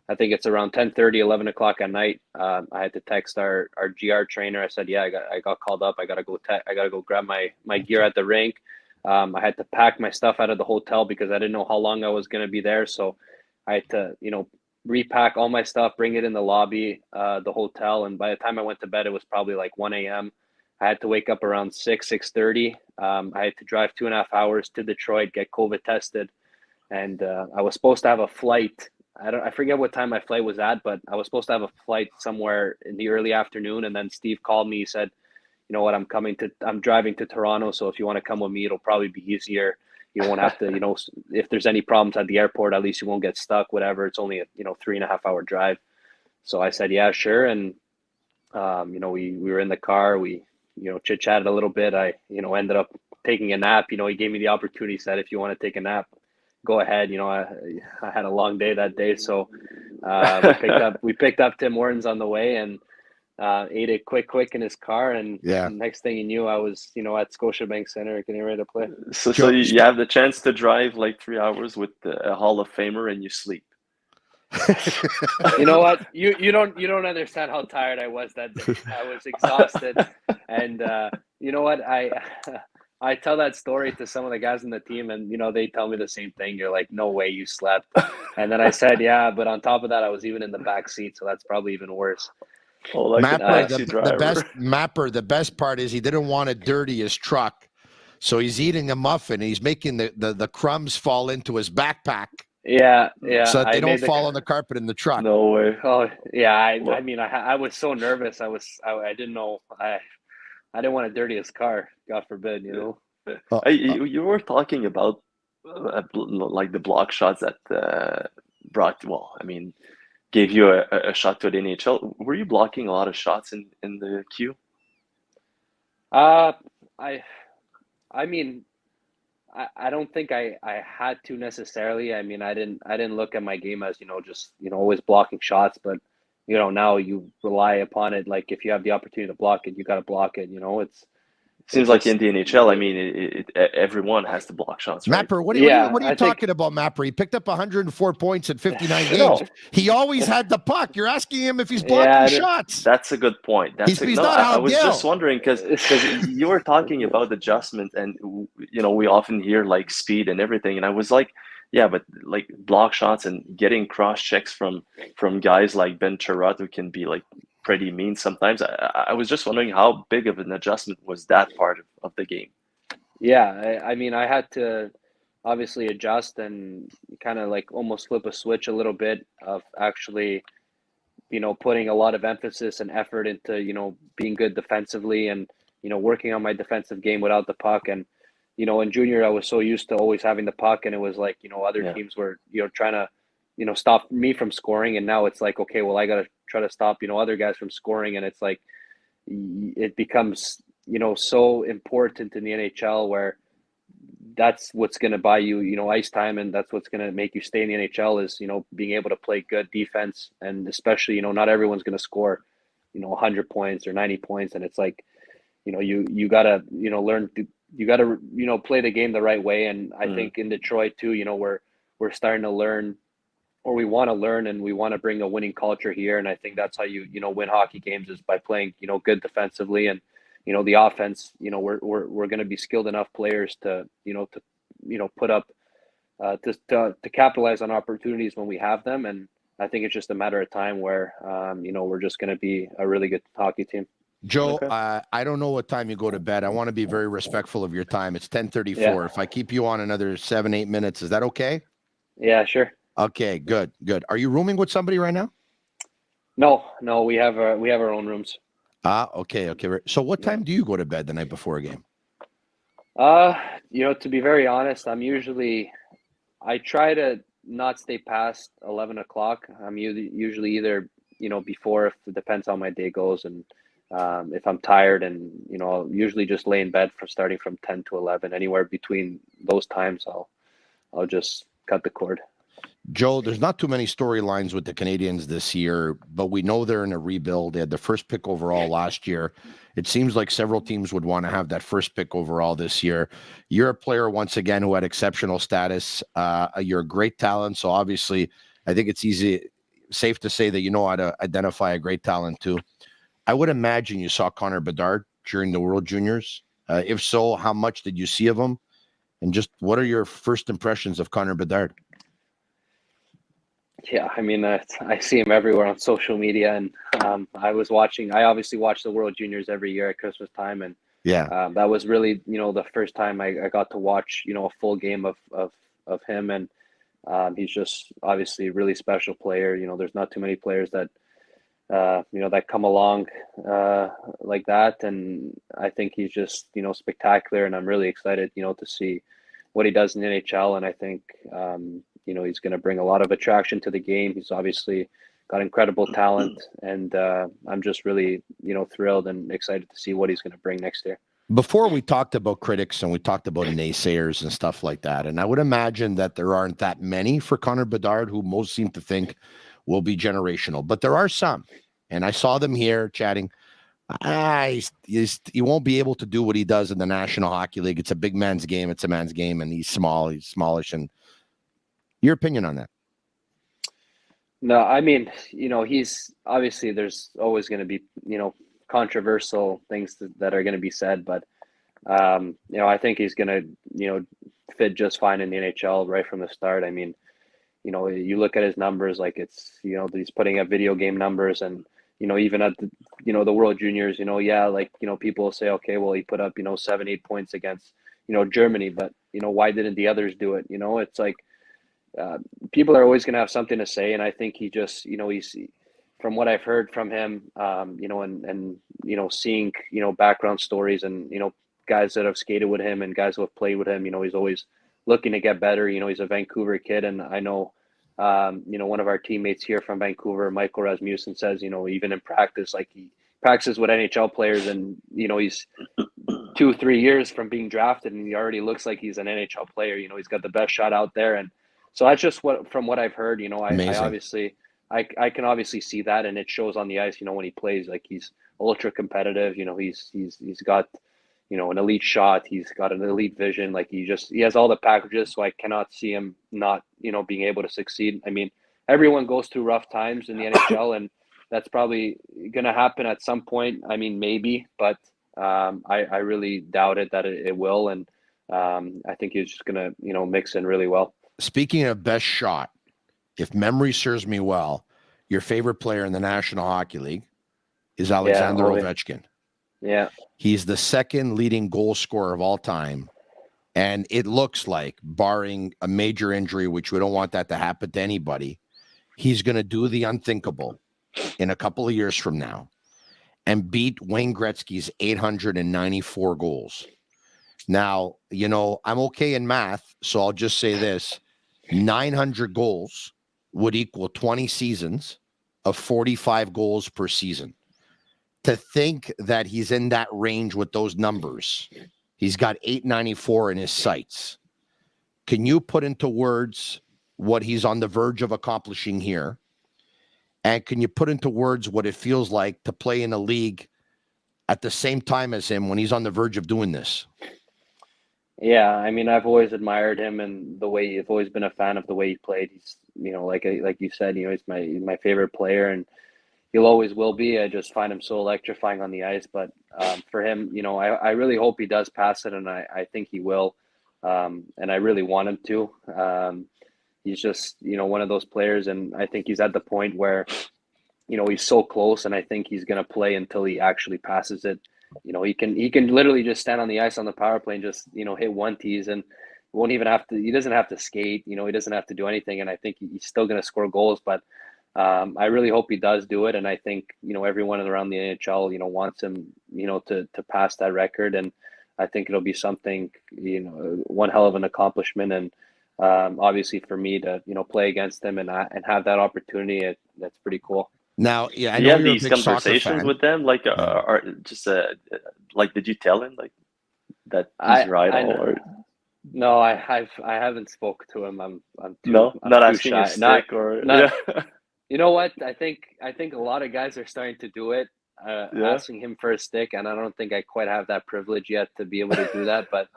I think it's around 10:30, 11 o'clock at night. I had to text our GR trainer. I said, yeah, I got called up. I gotta go grab my gear at the rink. I had to pack my stuff out of the hotel because I didn't know how long I was going to be there. So I had to, repack all my stuff, bring it in the lobby, the hotel. And by the time I went to bed, it was probably like 1 a.m. I had to wake up around 6:30. I had to drive 2.5 hours to Detroit, get COVID tested. And I was supposed to have a flight. I forget what time my flight was at, but I was supposed to have a flight somewhere in the early afternoon. And then Steve called me. He said, you know what, I'm driving to Toronto. So if you want to come with me, it'll probably be easier. You won't have to, if there's any problems at the airport, at least you won't get stuck, whatever. It's only a, 3.5 hour drive. So I said, yeah, sure. And, we were in the car, we, chit chatted a little bit. I, ended up taking a nap. He gave me the opportunity, said, if you want to take a nap, go ahead. I had a long day that day. So we picked up Tim Hortons on the way and ate it quick in his car. And next thing you knew, I was, at Scotiabank Center getting ready to play. So you have the chance to drive like 3 hours with a Hall of Famer and you sleep. You know what? You don't understand how tired I was that day. I was exhausted. And you know what? I tell that story to some of the guys on the team and, they tell me the same thing. You're like, no way you slept. And then I said, yeah, but on top of that, I was even in the back seat. So that's probably even worse. Oh, like the best part is he didn't want to dirty his truck. So he's eating a muffin and he's making the crumbs fall into his backpack. Yeah. So that they don't fall on the carpet in the truck. No way. Oh, yeah. I was so nervous. I didn't know. I didn't want to dirty his car. God forbid, you were talking about like the block shots that gave you a shot to the NHL. Were you blocking a lot of shots in the queue? I don't think I had to necessarily. I didn't look at my game as, just, always blocking shots, but now you rely upon it. Like if you have the opportunity to block it, you got to block it. Seems like in the NHL, everyone has to block shots. Right? Mapper, what are you talking about, Mapper? He picked up 104 points in 59 games. He always had the puck. You're asking him if he's blocking shots. That's a good point. I was just wondering because you were talking about adjustment, and we often hear like speed and everything, and I was like, yeah, but like block shots and getting cross checks from guys like Ben Chirot who can be like pretty mean sometimes. I was just wondering how big of an adjustment was that part of the game. Yeah, I had to obviously adjust and kind of like almost flip a switch a little bit of actually, putting a lot of emphasis and effort into, being good defensively and, working on my defensive game without the puck. And, in junior, I was so used to always having the puck, and it was like, other teams were, trying to, stop me from scoring. And now it's like, okay, well, I got to try to stop, other guys from scoring. And it's like, it becomes, so important in the NHL where that's what's going to buy you, ice time. And that's what's going to make you stay in the NHL is, being able to play good defense. And especially, not everyone's going to score, 100 points or 90 points. And it's like, you got to, learn to, you got to, play the game the right way. And I think in Detroit too, we're starting to learn, or we want to learn, and we want to bring a winning culture here. And I think that's how you win hockey games is by playing, good defensively. And, the offense, we're going to be skilled enough players to put up, to capitalize on opportunities when we have them. And I think it's just a matter of time where, we're just going to be a really good hockey team. Joe, okay. I don't know what time you go to bed. I want to be very respectful of your time. It's 10:34. Yeah. If I keep you on another 7-8 minutes, is that okay? Yeah, sure. Okay, good. Are you rooming with somebody right now? No, we have our own rooms. Okay. So what time do you go to bed the night before a game? To be very honest, I try to not stay past 11 o'clock. I'm usually either, before, if it depends how my day goes, and if I'm tired, and, I'll usually just lay in bed starting from 10 to 11, anywhere between those times, I'll just cut the cord. Joe, there's not too many storylines with the Canadiens this year, but we know they're in a rebuild. They had the first pick overall last year. It seems like several teams would want to have that first pick overall this year. You're a player, once again, who had exceptional status. You're a great talent. So obviously, I think it's easy safe to say that you know how to identify a great talent too. I would imagine you saw Connor Bedard during the World Juniors. If so, how much did you see of him? And just what are your first impressions of Connor Bedard? Yeah, I mean, I see him everywhere on social media, and I obviously watch the World Juniors every year at Christmas time, and Yeah. that was really, the first time I got to watch, a full game of him, and he's just obviously a really special player. There's not too many players that, that come along like that, and I think he's just, spectacular, and I'm really excited, to see what he does in the NHL, and I think, he's going to bring a lot of attraction to the game. He's obviously got incredible talent, and I'm just really, thrilled and excited to see what he's going to bring next year. Before we talked about critics and we talked about naysayers and stuff like that, and I would imagine that there aren't that many for Connor Bedard who most seem to think will be generational, but there are some, and I saw them here chatting. He won't be able to do what he does in the National Hockey League. It's a big man's game. It's a man's game, and he's smallish. And your opinion on that? No, I mean, he's obviously, there's always going to be, controversial things that are going to be said, but I think he's going to, fit just fine in the NHL right from the start. I mean, you look at his numbers, like it's, he's putting up video game numbers, and even at the, the World Juniors, people will say, okay, well, he put up, 7-8 points against, Germany, but why didn't the others do it? It's like people are always going to have something to say, and I think he just, he's, from what I've heard from him, and seeing, background stories and, guys that have skated with him and guys who have played with him, he's always looking to get better. He's a Vancouver kid, and I know, one of our teammates here from Vancouver, Michael Rasmussen, says, even in practice, like he practices with NHL players, and, he's 2-3 years from being drafted, and he already looks like he's an NHL player. He's got the best shot out there. And so that's just from what I've heard, I can obviously see that, and it shows on the ice, when he plays. Like, he's ultra competitive, he's got, an elite shot, he's got an elite vision, like he has all the packages, so I cannot see him not, being able to succeed. I mean, everyone goes through rough times in the NHL, and that's probably going to happen at some point. I mean, maybe, but I really doubt it that it will, and I think he's just going to, mix in really well. Speaking of best shot, if memory serves me well, your favorite player in the National Hockey League is Alexander Ovechkin. Yeah. He's the second leading goal scorer of all time. And it looks like, barring a major injury, which we don't want that to happen to anybody, he's going to do the unthinkable in a couple of years from now and beat Wayne Gretzky's 894 goals. Now, I'm okay in math, so I'll just say this. 900 goals would equal 20 seasons of 45 goals per season. To think that he's in that range with those numbers, he's got 894 in his sights. Can you put into words what he's on the verge of accomplishing here? And can you put into words what it feels like to play in a league at the same time as him when he's on the verge of doing this? Yeah, I mean, I've always admired him, and I've always been a fan of the way he played. He's, like you said, he's my favorite player, and he'll always will be. I just find him so electrifying on the ice. But for him, I really hope he does pass it, and I think he will. And I really want him to. He's just, one of those players, and I think he's at the point where, he's so close, and I think he's going to play until he actually passes it. He can literally just stand on the ice on the power play and just, hit one tease, and he doesn't have to skate, he doesn't have to do anything. And I think he's still going to score goals, but I really hope he does do it. And I think, everyone around the NHL, wants him, to pass that record. And I think it'll be something, one hell of an accomplishment. And obviously for me to, play against him and have that opportunity, that's pretty cool. Now, yeah, I you know have you're these a big conversations with them, like, are just like, did you tell him like that he's right? No, I haven't spoke to him. I'm too, no, I'm not too asking shy. his stick or not, yeah. You know what? I think a lot of guys are starting to do it, asking him for a stick, and I don't think I quite have that privilege yet to be able to do that. But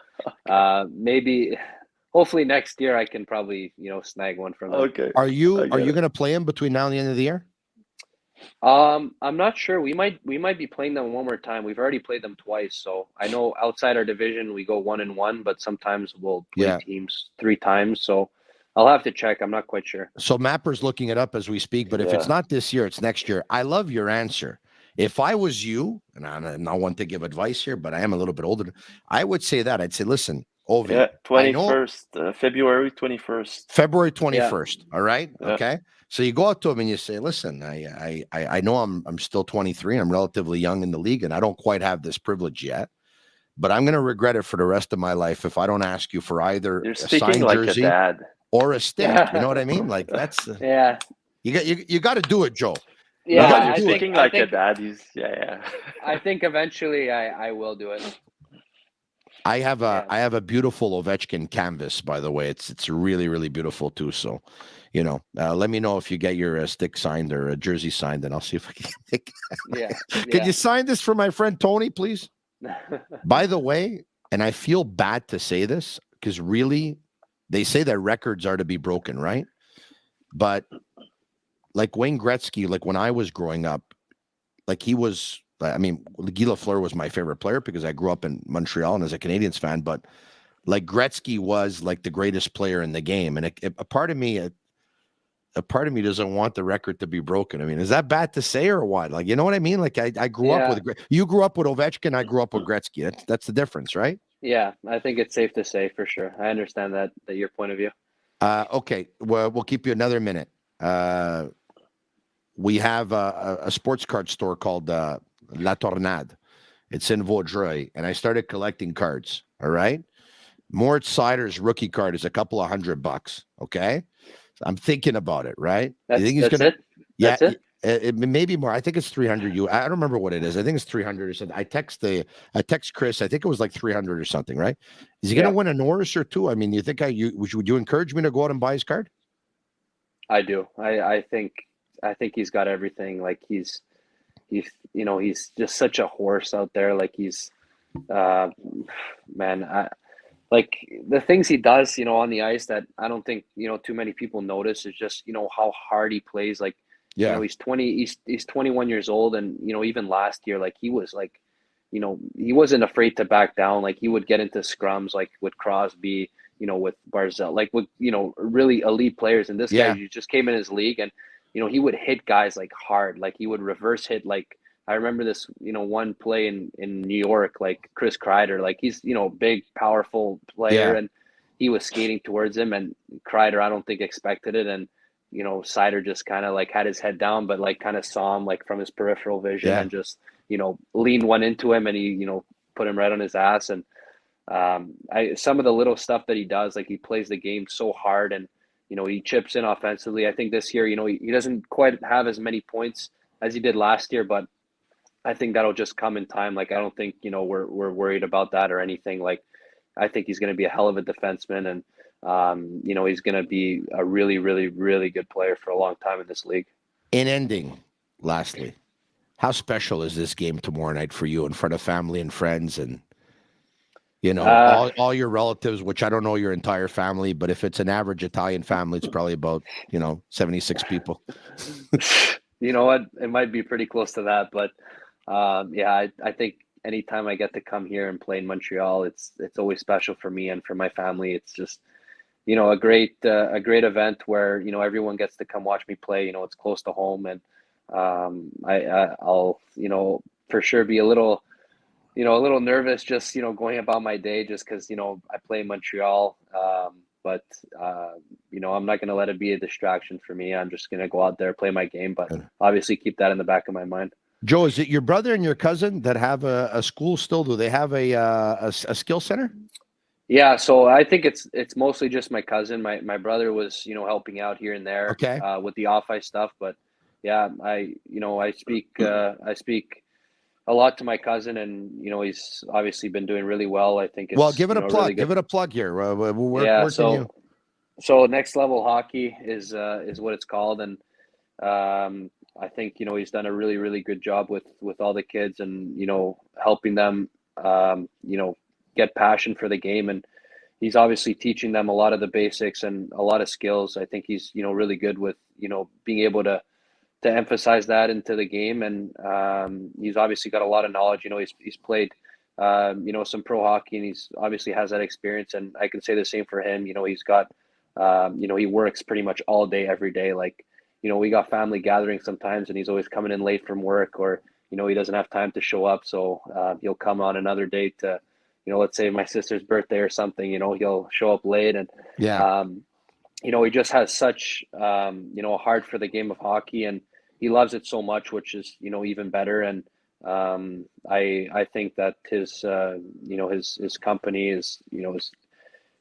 maybe hopefully next year I can probably snag one from him. Okay. Are you I get it. going to play him between now and the end of the year? I'm not sure. We might be playing them one more time. We've already played them twice, so I know outside our division we go 1-1, but sometimes we'll play teams 3 times. So I'll have to check. I'm not quite sure. So Mapper's looking it up as we speak, but if it's not this year, it's next year. I love your answer. If I was you, and I'm not one to give advice here, but I am a little bit older, I would say that. I'd say, listen, Ovi. Yeah, 21st, February 21st. February 21st. Yeah. All right. Yeah. Okay. So you go out to him and you say, listen, I know I'm still 23. I'm relatively young in the league, and I don't quite have this privilege yet. But I'm going to regret it for the rest of my life if I don't ask you for either You're a speaking signed like jersey a dad. or a stick. You know what I mean? Like that's Yeah. you got to do it, Joe. Yeah, No, I you're think- speaking like a dad. Yeah. I think eventually I will do it. I have a beautiful Ovechkin canvas, by the way. It's really, really beautiful too. So, let me know if you get your stick signed or a jersey signed, and I'll see if I can make. Yeah. Can you sign this for my friend Tony, please? By the way, and I feel bad to say this because really, they say that records are to be broken, right? But like Wayne Gretzky, like when I was growing up, like he was. I mean, Guy Lafleur was my favorite player because I grew up in Montreal and as a Canadiens fan. But like Gretzky was like the greatest player in the game, and a part of me doesn't want the record to be broken. I mean, is that bad to say or what? Like, you know what I mean? Like I grew up with you grew up with Ovechkin, I grew up with Gretzky. That's the difference, right? Yeah, I think it's safe to say for sure. I understand that your point of view. Okay, well, we'll keep you another minute. We have a sports card store called La Tornade. It's in Vaudreuil, and I started collecting cards. All right, Mort Sider's rookie card is a couple of $100. Okay, so I'm thinking about it. Right? That's, you think he's that's gonna? it. Yeah, That's it. It may be more. I think it's 300. I don't remember what it is. I think it's 300 or something. I text Chris. I think it was like 300 or something. Right? Is he gonna win a Norris or two? I mean, you think would you encourage me to go out and buy his card? I do. I think he's got everything. Like he's just such a horse out there. Like he's man, like the things he does, on the ice that I don't think, too many people notice is just, how hard he plays. Like, he's 21 years old. And, even last year, like he was like, he wasn't afraid to back down. Like he would get into scrums, like with Crosby, with Barzell, like with, really elite players. And this guy, he just came in his league and, he would hit guys like hard, like he would reverse hit. Like I remember this, one play in New York, like Chris Kreider, like he's, big, powerful player and he was skating towards him and Kreider, I don't think expected it. And, Seider just kind of like had his head down, but like kind of saw him like from his peripheral vision and just, leaned one into him and he, put him right on his ass. And some of the little stuff that he does, like he plays the game so hard and, he chips in offensively. I think this year, he doesn't quite have as many points as he did last year, but I think that'll just come in time. Like, I don't think, we're worried about that or anything. Like, I think he's going to be a hell of a defenseman and, he's going to be a really, really, really good player for a long time in this league. In ending, lastly, how special is this game tomorrow night for you in front of family and friends and, all your relatives, which I don't know your entire family, but if it's an average Italian family, it's probably about, 76 people. You know what? It might be pretty close to that, but I think anytime I get to come here and play in Montreal, it's always special for me and for my family. It's just, a great event where, everyone gets to come watch me play. It's close to home and I'll, for sure be a little nervous just, going about my day just because, I play in Montreal. But I'm not going to let it be a distraction for me. I'm just going to go out there, play my game, but obviously keep that in the back of my mind. Joe, is it your brother and your cousin that have a school still? Do they have a skill center? Yeah, so I think it's mostly just my cousin. My brother was, helping out here and there with the off-ice stuff. But yeah, I speak a lot to my cousin, and he's obviously been doing really well. I think. Give it a plug. Really give it a plug here. So Next Level Hockey is what it's called, and I think he's done a really, really good job with all the kids, and helping them get passion for the game, and he's obviously teaching them a lot of the basics and a lot of skills. I think he's, really good with, being able to emphasize that into the game. And he's obviously got a lot of knowledge. He's played, some pro hockey, and he's obviously has that experience. And I can say the same for him. He's got, he works pretty much all day, every day. Like, we got family gatherings sometimes, and he's always coming in late from work, or, he doesn't have time to show up. So he'll come on another day to, let's say my sister's birthday or something, he'll show up late. And, he just has such, a heart for the game of hockey, and he loves it so much, which is, even better. And I think that his, his company is,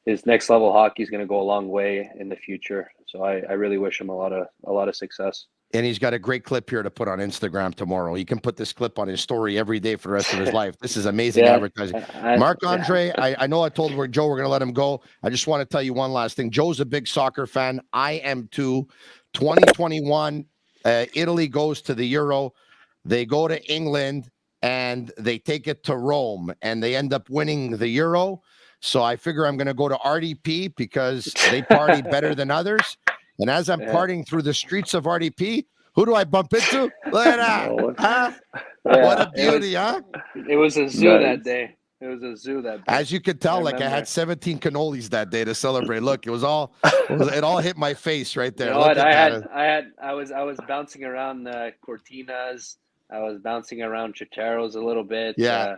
his next level hockey is going to go a long way in the future. So I really wish him a lot of success. And he's got a great clip here to put on Instagram tomorrow. He can put this clip on his story every day for the rest of his life. This is amazing advertising. Marc-André, I know I told Joe we're going to let him go. I just want to tell you one last thing. Joe's a big soccer fan. I am too. 2021, Italy goes to the Euro. They go to England, and they take it to Rome, and they end up winning the Euro. So I figure I'm going to go to RDP because they party better than others. And as I'm partying through the streets of RDP, who do I bump into? Look at that. Huh? What a beauty, huh? It was a zoo that day. It was a zoo that day. As you could tell, I had 17 cannolis that day to celebrate. Look, it all hit my face right there. I was bouncing around Cortinas. I was bouncing around Chicharos a little bit. Yeah.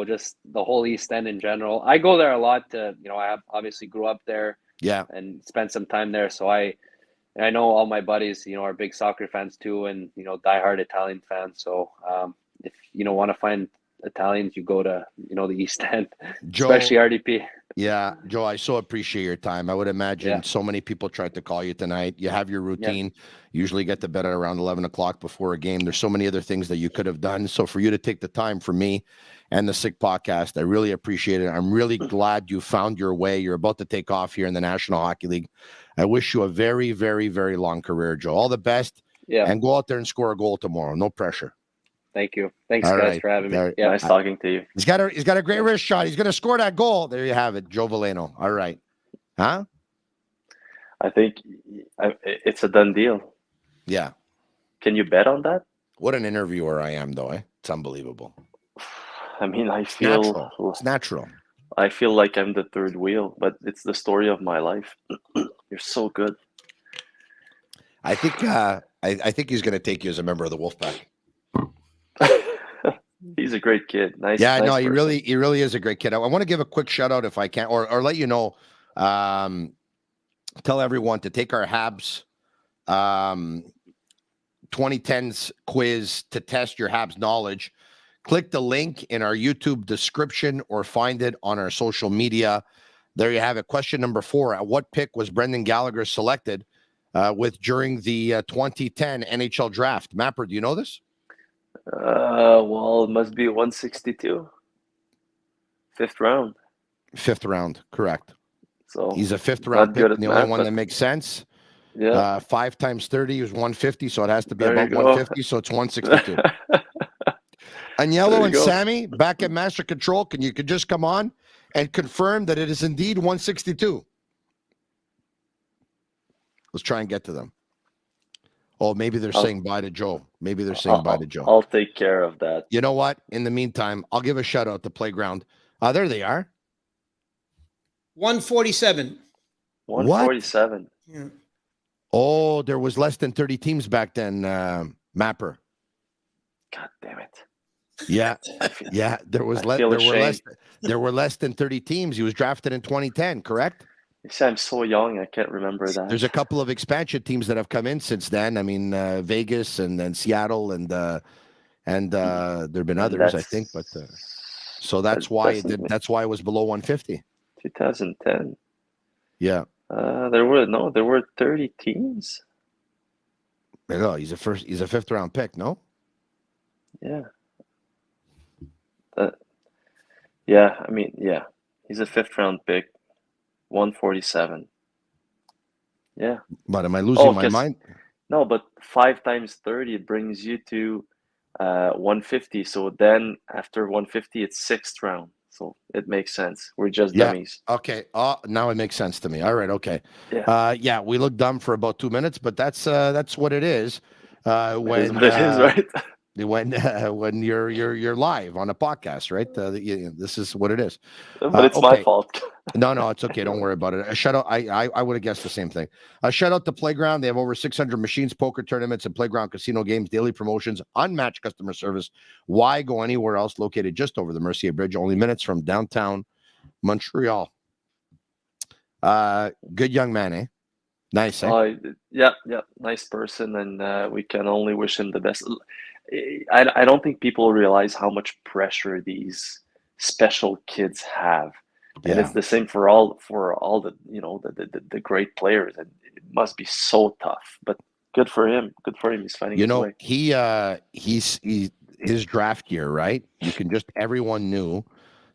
Just the whole East End in general. I go there a lot to, I obviously grew up there. Yeah. And spent some time there. So I know all my buddies, are big soccer fans too, and, diehard Italian fans. So if want to find Italians, you go to, the East End, Joe, especially RDP. Yeah, Joe, I so appreciate your time. I would imagine so many people tried to call you tonight. You have your routine. Usually get to bed at around 11 o'clock before a game. There's so many other things that you could have done. So for you to take the time for me and the Sick Podcast, I really appreciate it. I'm really glad you found your way. You're about to take off here in the National Hockey League. I wish you a very, very, very long career, Joe. All the best. Yeah. And go out there and score a goal tomorrow. No pressure. Thank you. Thanks, guys, for having me. Yeah, nice talking to you. He's got a great wrist shot. He's going to score that goal. There you have it, Joe Veleno. All right. Huh? I think it's a done deal. Yeah. Can you bet on that? What an interviewer I am, though. It's unbelievable. I mean, I feel it's natural. I feel like I'm the third wheel, but it's the story of my life. You're so good. I think I think he's going to take you as a member of the Wolfpack. He's a great kid. Nice. Yeah, nice no, person. he really is a great kid. I want to give a quick shout out if I can, or let you know, tell everyone to take our Habs 2010s quiz to test your Habs knowledge. Click the link in our YouTube description or find it on our social media. There you have it. Question number 4. At what pick was Brendan Gallagher selected during the 2010 NHL draft? Mapper, do you know this? Well, it must be 162. 5th round. 5th round, correct. So he's a 5th round pick. The only one that makes sense. Yeah. 5 times 30 is 150, so it has to be about 150. So it's 162. Agnello and Sammy back at Master Control. You could just come on and confirm that it is indeed 162. Let's try and get to them. Oh, maybe they're saying bye to Joe. Maybe they're saying bye to Joe. I'll take care of that. You know what? In the meantime, I'll give a shout out to Playground. There they are. 147. 147. Yeah. Oh, there was less than 30 teams back then, Mapper. God damn it. Yeah. Yeah. There were less than 30 teams. He was drafted in 2010, correct? You see, I'm so young, I can't remember that. There's a couple of expansion teams that have come in since then. I mean, Vegas and then Seattle and there have been others, I think. But so that's why it was below 150. 2010. Yeah. There were 30 teams. No, he's a 5th round pick, no? Yeah. Yeah, I mean, yeah. He's a 5th round pick. 147. Yeah. But am I losing my mind? No, but 5 times 30 brings you to 150. So then after 150, it's 6th round. so it makes sense. We're just Yeah. dummies. Okay. Oh, now it makes sense to me. All right. Okay. Yeah. Yeah. We look dumb for about 2 minutes, but that's what it is. It is what it is, right? When you're live on a podcast, right? This is what it is. But it's my fault. No, it's okay. Don't worry about it. A shout out. I would have guessed the same thing. A shout out to Playground. They have over 600 machines, poker tournaments, and Playground casino games, daily promotions, unmatched customer service. Why go anywhere else? Located just over the Mercier Bridge, only minutes from downtown Montreal. Good young man, eh? Nice, eh? Yeah, nice person, and we can only wish him the best. I don't think people realize how much pressure these special kids have, and it's the same for all the the great players, and it must be so tough. But good for him. Good for him. He's finding his way. His draft year, right? Everyone knew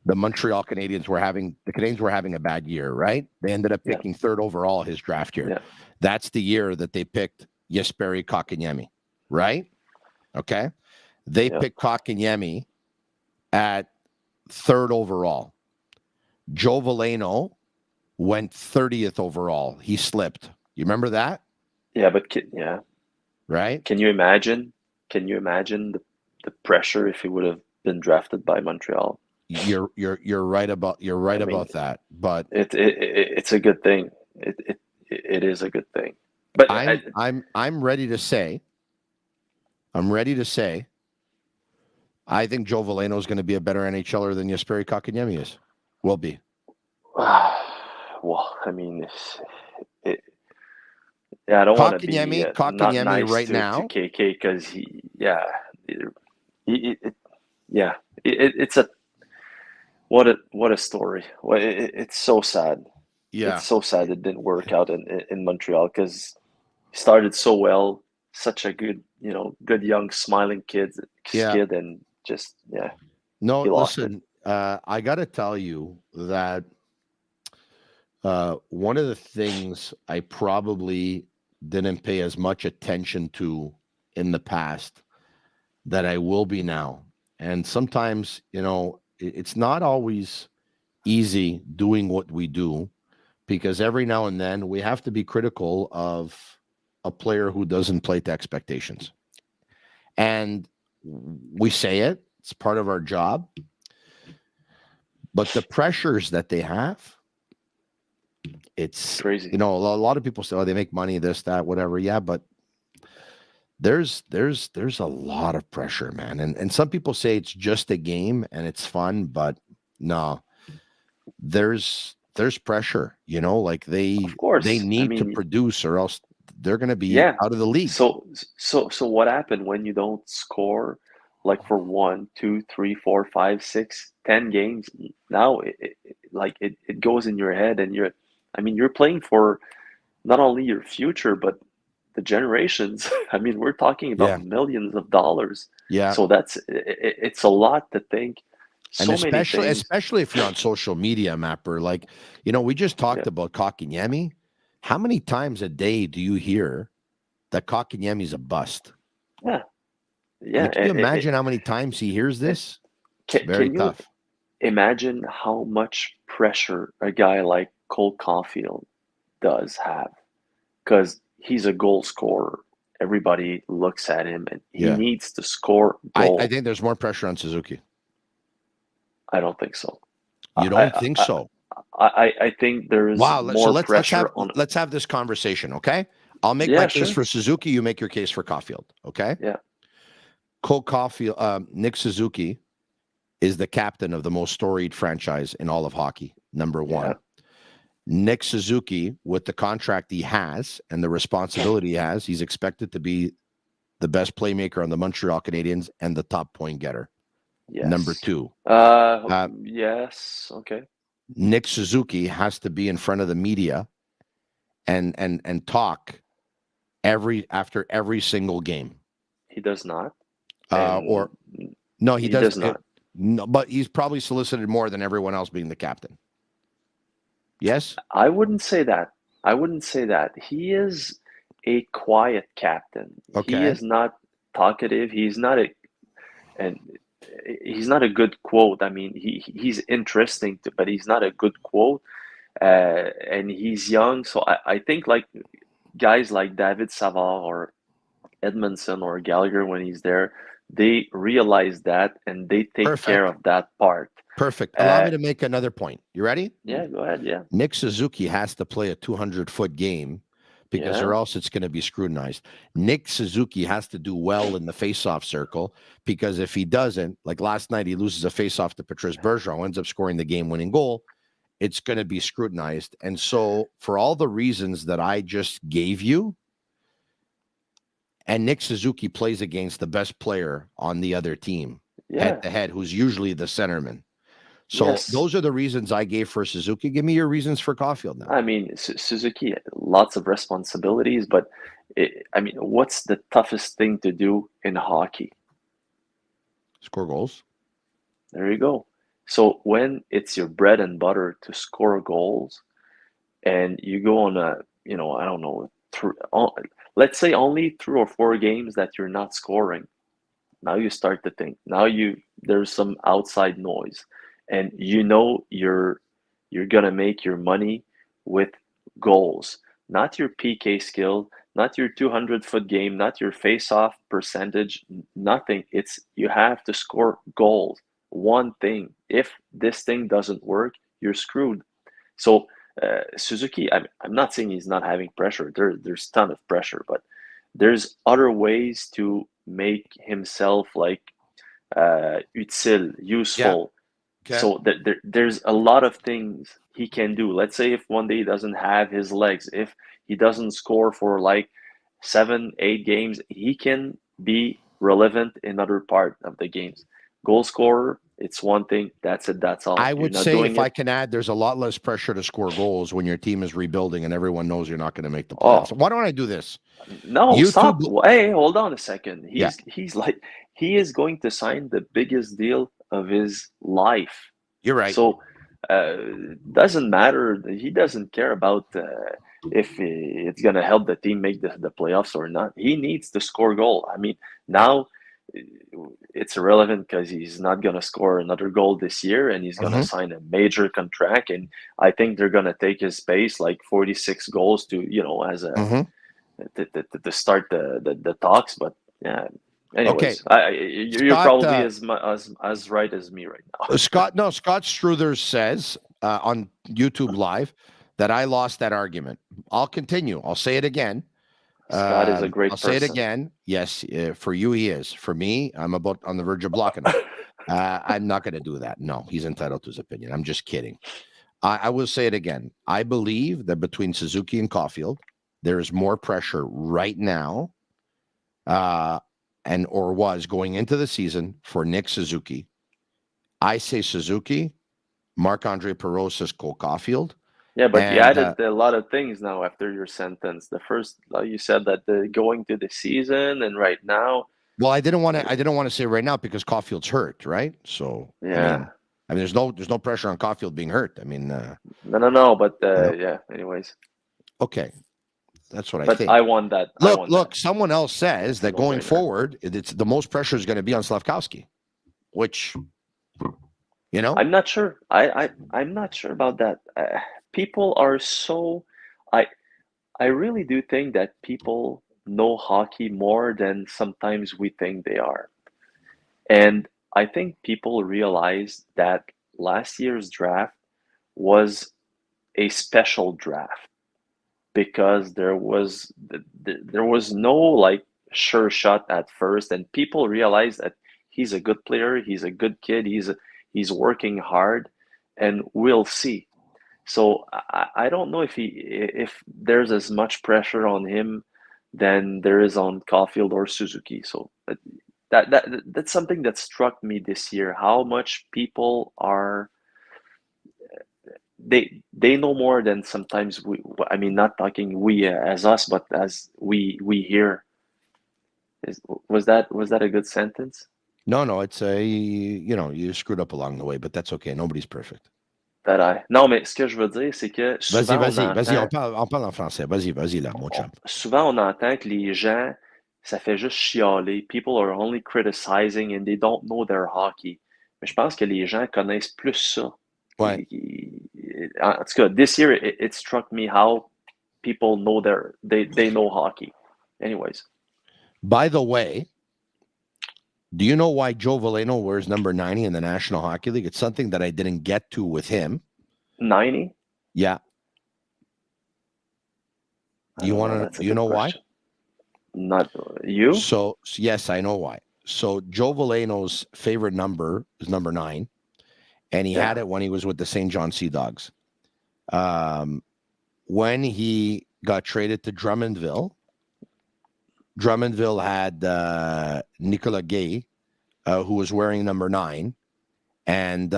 the Canadiens were having a bad year, right? They ended up picking third overall his draft year. Yeah. That's the year that they picked Jesperi Kotkaniemi, right? Okay. They picked Kotkaniemi at third overall. Joe Veleno went 30th overall. He slipped. You remember that? Yeah, but right? Can you imagine? The pressure if he would have been drafted by Montreal? You're right about that, but it's a good thing. It is a good thing. But I'm ready to say. I think Joe Veleno is going to be a better NHLer than Jesperi Kotkaniemi is. Will be. Well, I mean, I don't want to be not nice right to now. KK because it's a what a story. Well, it's so sad. Yeah, it's so sad it didn't work out in Montreal because he started so well, such a good young smiling kid, and just No, he lost listen, I got to tell you that one of the things I probably didn't pay as much attention to in the past that I will be now, and sometimes it's not always easy doing what we do, because every now and then we have to be critical of a player who doesn't play to expectations. And we say it's part of our job. But the pressures that they have, it's crazy. A lot of people say, they make money, this, that, whatever. Yeah, but there's a lot of pressure, man. And some people say it's just a game and it's fun, but no, there's pressure, like they need to produce or else they're going to be out of the league. So what happened when you don't score like for 1, 2, 3, 4, 5, 6, 10 games? Now it goes in your head, and you're playing for not only your future but the generations. We're talking about millions of dollars. Yeah. So it's a lot to think. And especially if you're on social media, Mapper, we just talked about Kotkaniemi. How many times a day do you hear that Kotkaniemi's a bust? Yeah. Can you imagine how many times he hears this? It's very tough. Imagine how much pressure a guy like Cole Caulfield does have, because he's a goal scorer. Everybody looks at him, and he needs to score goals. I think there's more pressure on Suzuki. I don't think so. You don't think so? I think there is more pressure on. Let's have this conversation, okay? I'll make my case for Suzuki. You make your case for Caulfield, okay? Yeah. Cole Caulfield, Nick Suzuki is the captain of the most storied franchise in all of hockey, number one. Nick Suzuki, with the contract he has and the responsibility he has, he's expected to be the best playmaker on the Montreal Canadiens and the top point getter. Yes. Number 2. Yes. Okay. Nick Suzuki has to be in front of the media and talk after every single game. He does not. He does not. No, but he's probably solicited more than everyone else being the captain. Yes? I wouldn't say that. He is a quiet captain. Okay. He is not talkative. He's not and he's not a good quote. I mean, he's interesting, but he's not a good quote. And he's young, so I think like guys like David Savard or Edmondson or Gallagher, when he's there, they realize that and they take care of that part. Perfect. Allow me to make another point. You ready? Yeah, go ahead. Yeah. Nick Suzuki has to play a 200-foot game because or else it's going to be scrutinized. Nick Suzuki has to do well in the face-off circle because if he doesn't, like last night, he loses a face-off to Patrice Bergeron, ends up scoring the game-winning goal. It's going to be scrutinized. And so for all the reasons that I just gave you, and Nick Suzuki plays against the best player on the other team, head-to-head, who's usually the centerman. So those are the reasons I gave for Suzuki. Give me your reasons for Caulfield now. I mean, Suzuki, lots of responsibilities, but I mean, what's the toughest thing to do in hockey? Score goals. There you go. So when it's your bread and butter to score goals, and you go on a, I don't know, let's say only 3 or 4 games that you're not scoring. Now you start to think. Now there's some outside noise. And you're gonna make your money with goals, not your PK skill, not your 200-foot game, not your face-off percentage, nothing. It's you have to score goals. One thing. If this thing doesn't work, you're screwed. So Suzuki, I'm not saying he's not having pressure. There's a ton of pressure, but there's other ways to make himself like utile, useful. Okay. So there's a lot of things he can do. Let's say if one day he doesn't have his legs, if he doesn't score for like 7-8 games, he can be relevant in other part of the games. Goal scorer, it's one thing. That's it. That's all. I would say, if I can add, there's a lot less pressure to score goals when your team is rebuilding and everyone knows you're not going to make the playoffs. Why don't I do this? No, stop. Hey, hold on a second. He is going to sign the biggest deal of his life. You're right. So doesn't matter. He doesn't care about if it's going to help the team make the playoffs or not. He needs to score goal. I mean, now it's irrelevant because he's not going to score another goal this year, and he's going to sign a major contract. And I think they're going to take his pace, like 46 goals to as a to start the talks. But yeah. Anyways, you're Scott, probably as right as me right now. Scott Struthers says on YouTube Live that I lost that argument. I'll continue. I'll say it again. Scott is a great person. I'll say it again. Yes, for you he is. For me, I'm about on the verge of blocking him. I'm not going to do that. No, he's entitled to his opinion. I'm just kidding. I will say it again. I believe that between Suzuki and Caulfield, there is more pressure right now or was going into the season for Nick Suzuki. I say Suzuki. Marc-André Perreault says Cole Caulfield. Yeah, but you added a lot of things now after your sentence. The first, you said that going to the season and right now. Well, I didn't want to say right now because Caulfield's hurt, right? So yeah, I mean, there's no pressure on Caulfield being hurt. I mean, no, but yeah. Anyways, okay. That's what I think. I want that. Look, someone else says that going forward, it's the most pressure is going to be on Slafkowski, which, I'm not sure. I'm not sure about that. People are so. I really do think that people know hockey more than sometimes we think they are, and I think people realize that last year's draft was a special draft. Because there was no like sure shot at first, and people realized that he's a good player, he's a good kid, he's working hard, and we'll see. So I don't know if there's as much pressure on him than there is on Caulfield or Suzuki. So that's something that struck me this year. How much people are. They know more than sometimes we. I mean, not talking we as us, but as we hear. Was that a good sentence? No, it's you screwed up along the way, but that's okay. Nobody's perfect. Non, mais ce que je veux dire, c'est que vas-y, on parle en français. Vas-y là, mon chum. Souvent, on entend que les gens ça fait juste chialer. People are only criticizing and they don't know their hockey. Mais je pense que les gens connaissent plus ça. Ouais. En tout cas, this year, it struck me how people know they know hockey. Anyways. By the way, do you know why Joe Veleno wears number 90 in the National Hockey League? It's something that I didn't get to with him. 90? Yeah. Do you want to? Do you know why? Not you. So yes, I know why. So Joe Veleno's favorite number is number 9, and he had it when he was with the St. John Sea Dogs. When he got traded to Drummondville had Nicolas Gay, who was wearing number 9, and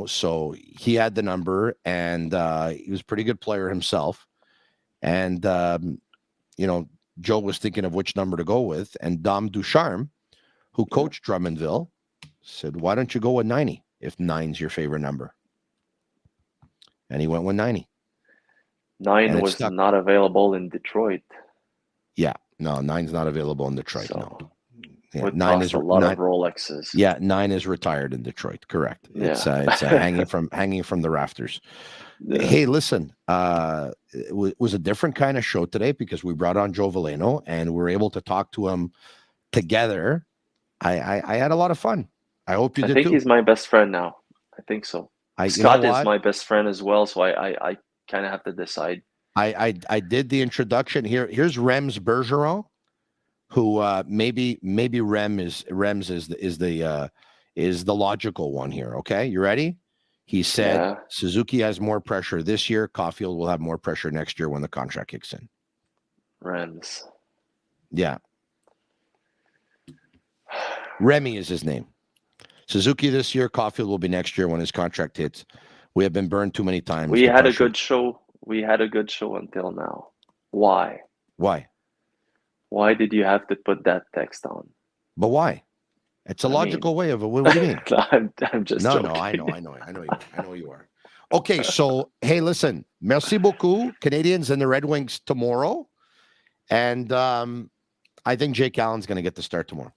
so he had the number, and he was a pretty good player himself. And, Joe was thinking of which number to go with. And Dom Ducharme, who coached Drummondville, said, why don't you go with 90 if 9's your favorite number? And he went with 90. 9 was not available in Detroit. Yeah. No, 9's not available in Detroit. So, no. Yeah, 9 is a lot of Rolexes. Yeah, 9 is retired in Detroit. Correct. Yeah. It's hanging from the rafters. Yeah. Hey, listen, it was a different kind of show today because we brought on Joe Veleno and we were able to talk to him together. I had a lot of fun. I hope you did too. I think he's my best friend now. I think so. Scott is my best friend as well, so I kind of have to decide. I did the introduction here. Here's Rems Bergeron, who maybe Rems is the logical one here. Okay, you ready? He said Suzuki has more pressure this year. Caulfield will have more pressure next year when the contract kicks in. Rems. Yeah. Remy is his name. Suzuki this year. Caulfield will be next year when his contract hits. We have been burned too many times. We had a good show. We had a good show until now. Why? Why? Why did you have to put that text on? But why? It's a logical way of it. What do you mean? I'm just joking. No, I know you are. Okay, so hey, listen, merci beaucoup, Canadians and the Red Wings tomorrow, and I think Jake Allen's going to get the start tomorrow.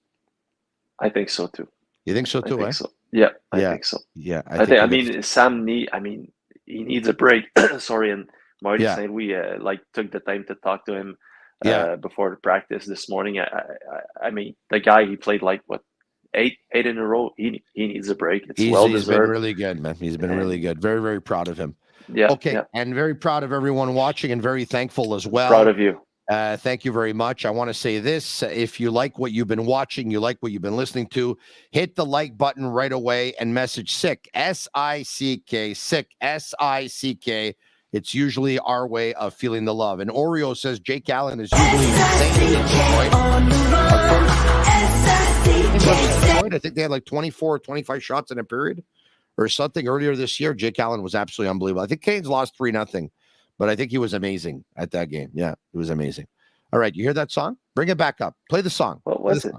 I think so too. You think so too? I think so. Yeah, I think so. Yeah, Sam he needs a break. Sorry, and Marty said we took the time to talk to him before the practice this morning. I mean, the guy, he played eight in a row. He needs a break. It's well deserved. He's been really good, man. He's been really good. Very, very proud of him. Yeah. Okay, and very proud of everyone watching, and very thankful as well. Proud of you. Thank you very much. I want to say this. If you like what you've been watching, you like what you've been listening to, hit the like button right away and message SICK, S-I-C-K, SICK, S-I-C-K. It's usually our way of feeling the love. And Oreo says Jake Allen is usually insane in Detroit. I think they had 24, 25 shots in a period or something earlier this year. Jake Allen was absolutely unbelievable. I think Canes lost 3-0. But I think he was amazing at that game. Yeah, it was amazing. All right, you hear that song? Bring it back up. Play the song. What was it?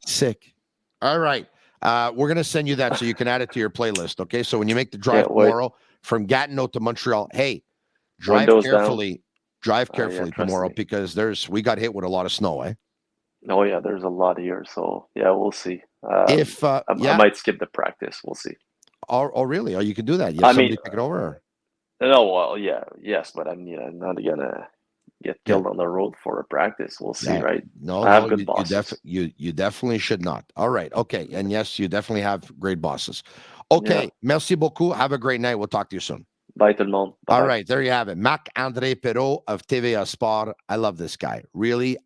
Sick. All right. We're going to send you that so you can add it to your playlist, okay? So when you make the drive tomorrow from Gatineau to Montreal, hey, drive carefully. Drive carefully tomorrow because we got hit with a lot of snow, eh? Oh, yeah, there's a lot here. So, yeah, we'll see. I might skip the practice. We'll see. Oh, really? Oh, you can do that? You have somebody take it over? Or? No, well, yes, but I'm not going to get killed on the road for a practice. We'll see, right? No, I have good bosses. You definitely should not. All right. Okay. And yes, you definitely have great bosses. Okay. Merci beaucoup. Have a great night. We'll talk to you soon. Bye, tout le monde. Bye. All right. There you have it. Marc-André Perreault of TVA Sport. I love this guy.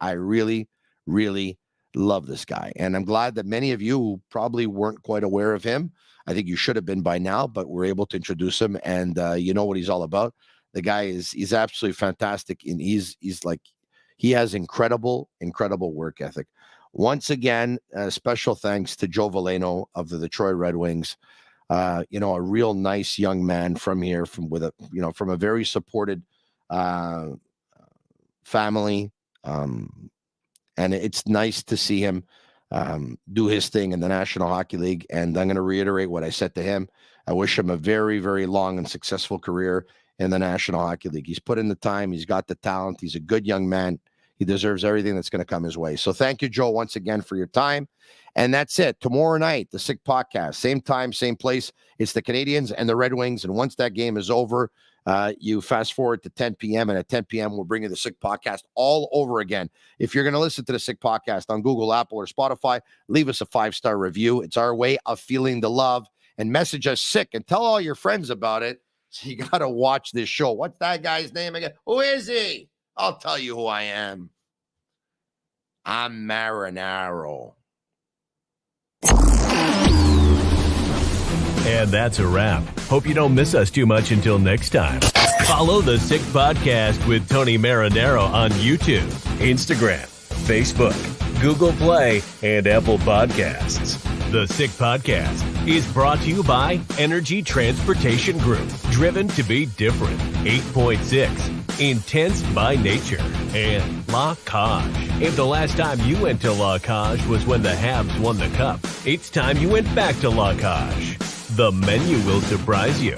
I really love this guy. And I'm glad that many of you probably weren't quite aware of him. I think you should have been by now, but we're able to introduce him and you know what he's all about. The guy he's absolutely fantastic. And he has incredible work ethic. Once again, special thanks to Joe Veleno of the Detroit Red Wings. A real nice young man from here, from a very supported family. And it's nice to see him do his thing in the National Hockey League. And I'm going to reiterate what I said to him. I wish him a very, very long and successful career in the National Hockey League. He's put in the time. He's got the talent. He's a good young man. He deserves everything that's going to come his way. So thank you, Joe, once again for your time. And that's it. Tomorrow night, the Sick Podcast. Same time, same place. It's the Canadiens and the Red Wings. And once that game is over, you fast forward to 10 p.m. And at 10 p.m., we'll bring you the Sick Podcast all over again. If you're going to listen to the Sick Podcast on Google, Apple, or Spotify, leave us a 5-star review. It's our way of feeling the love. And message us Sick and tell all your friends about it. So you got to watch this show. What's that guy's name again? Who is he? I'll tell you who I am. I'm Marinaro. And that's a wrap. Hope you don't miss us too much until next time. Follow the Sick Podcast with Tony Marinaro on YouTube, Instagram, Facebook, Google Play, and Apple Podcasts. The Sick Podcast is brought to you by Energy Transportation Group, driven to be different, 8.6, intense by nature, and La Cage. If the last time you went to La Cage was when the Habs won the Cup, it's time you went back to La Cage. The menu will surprise you.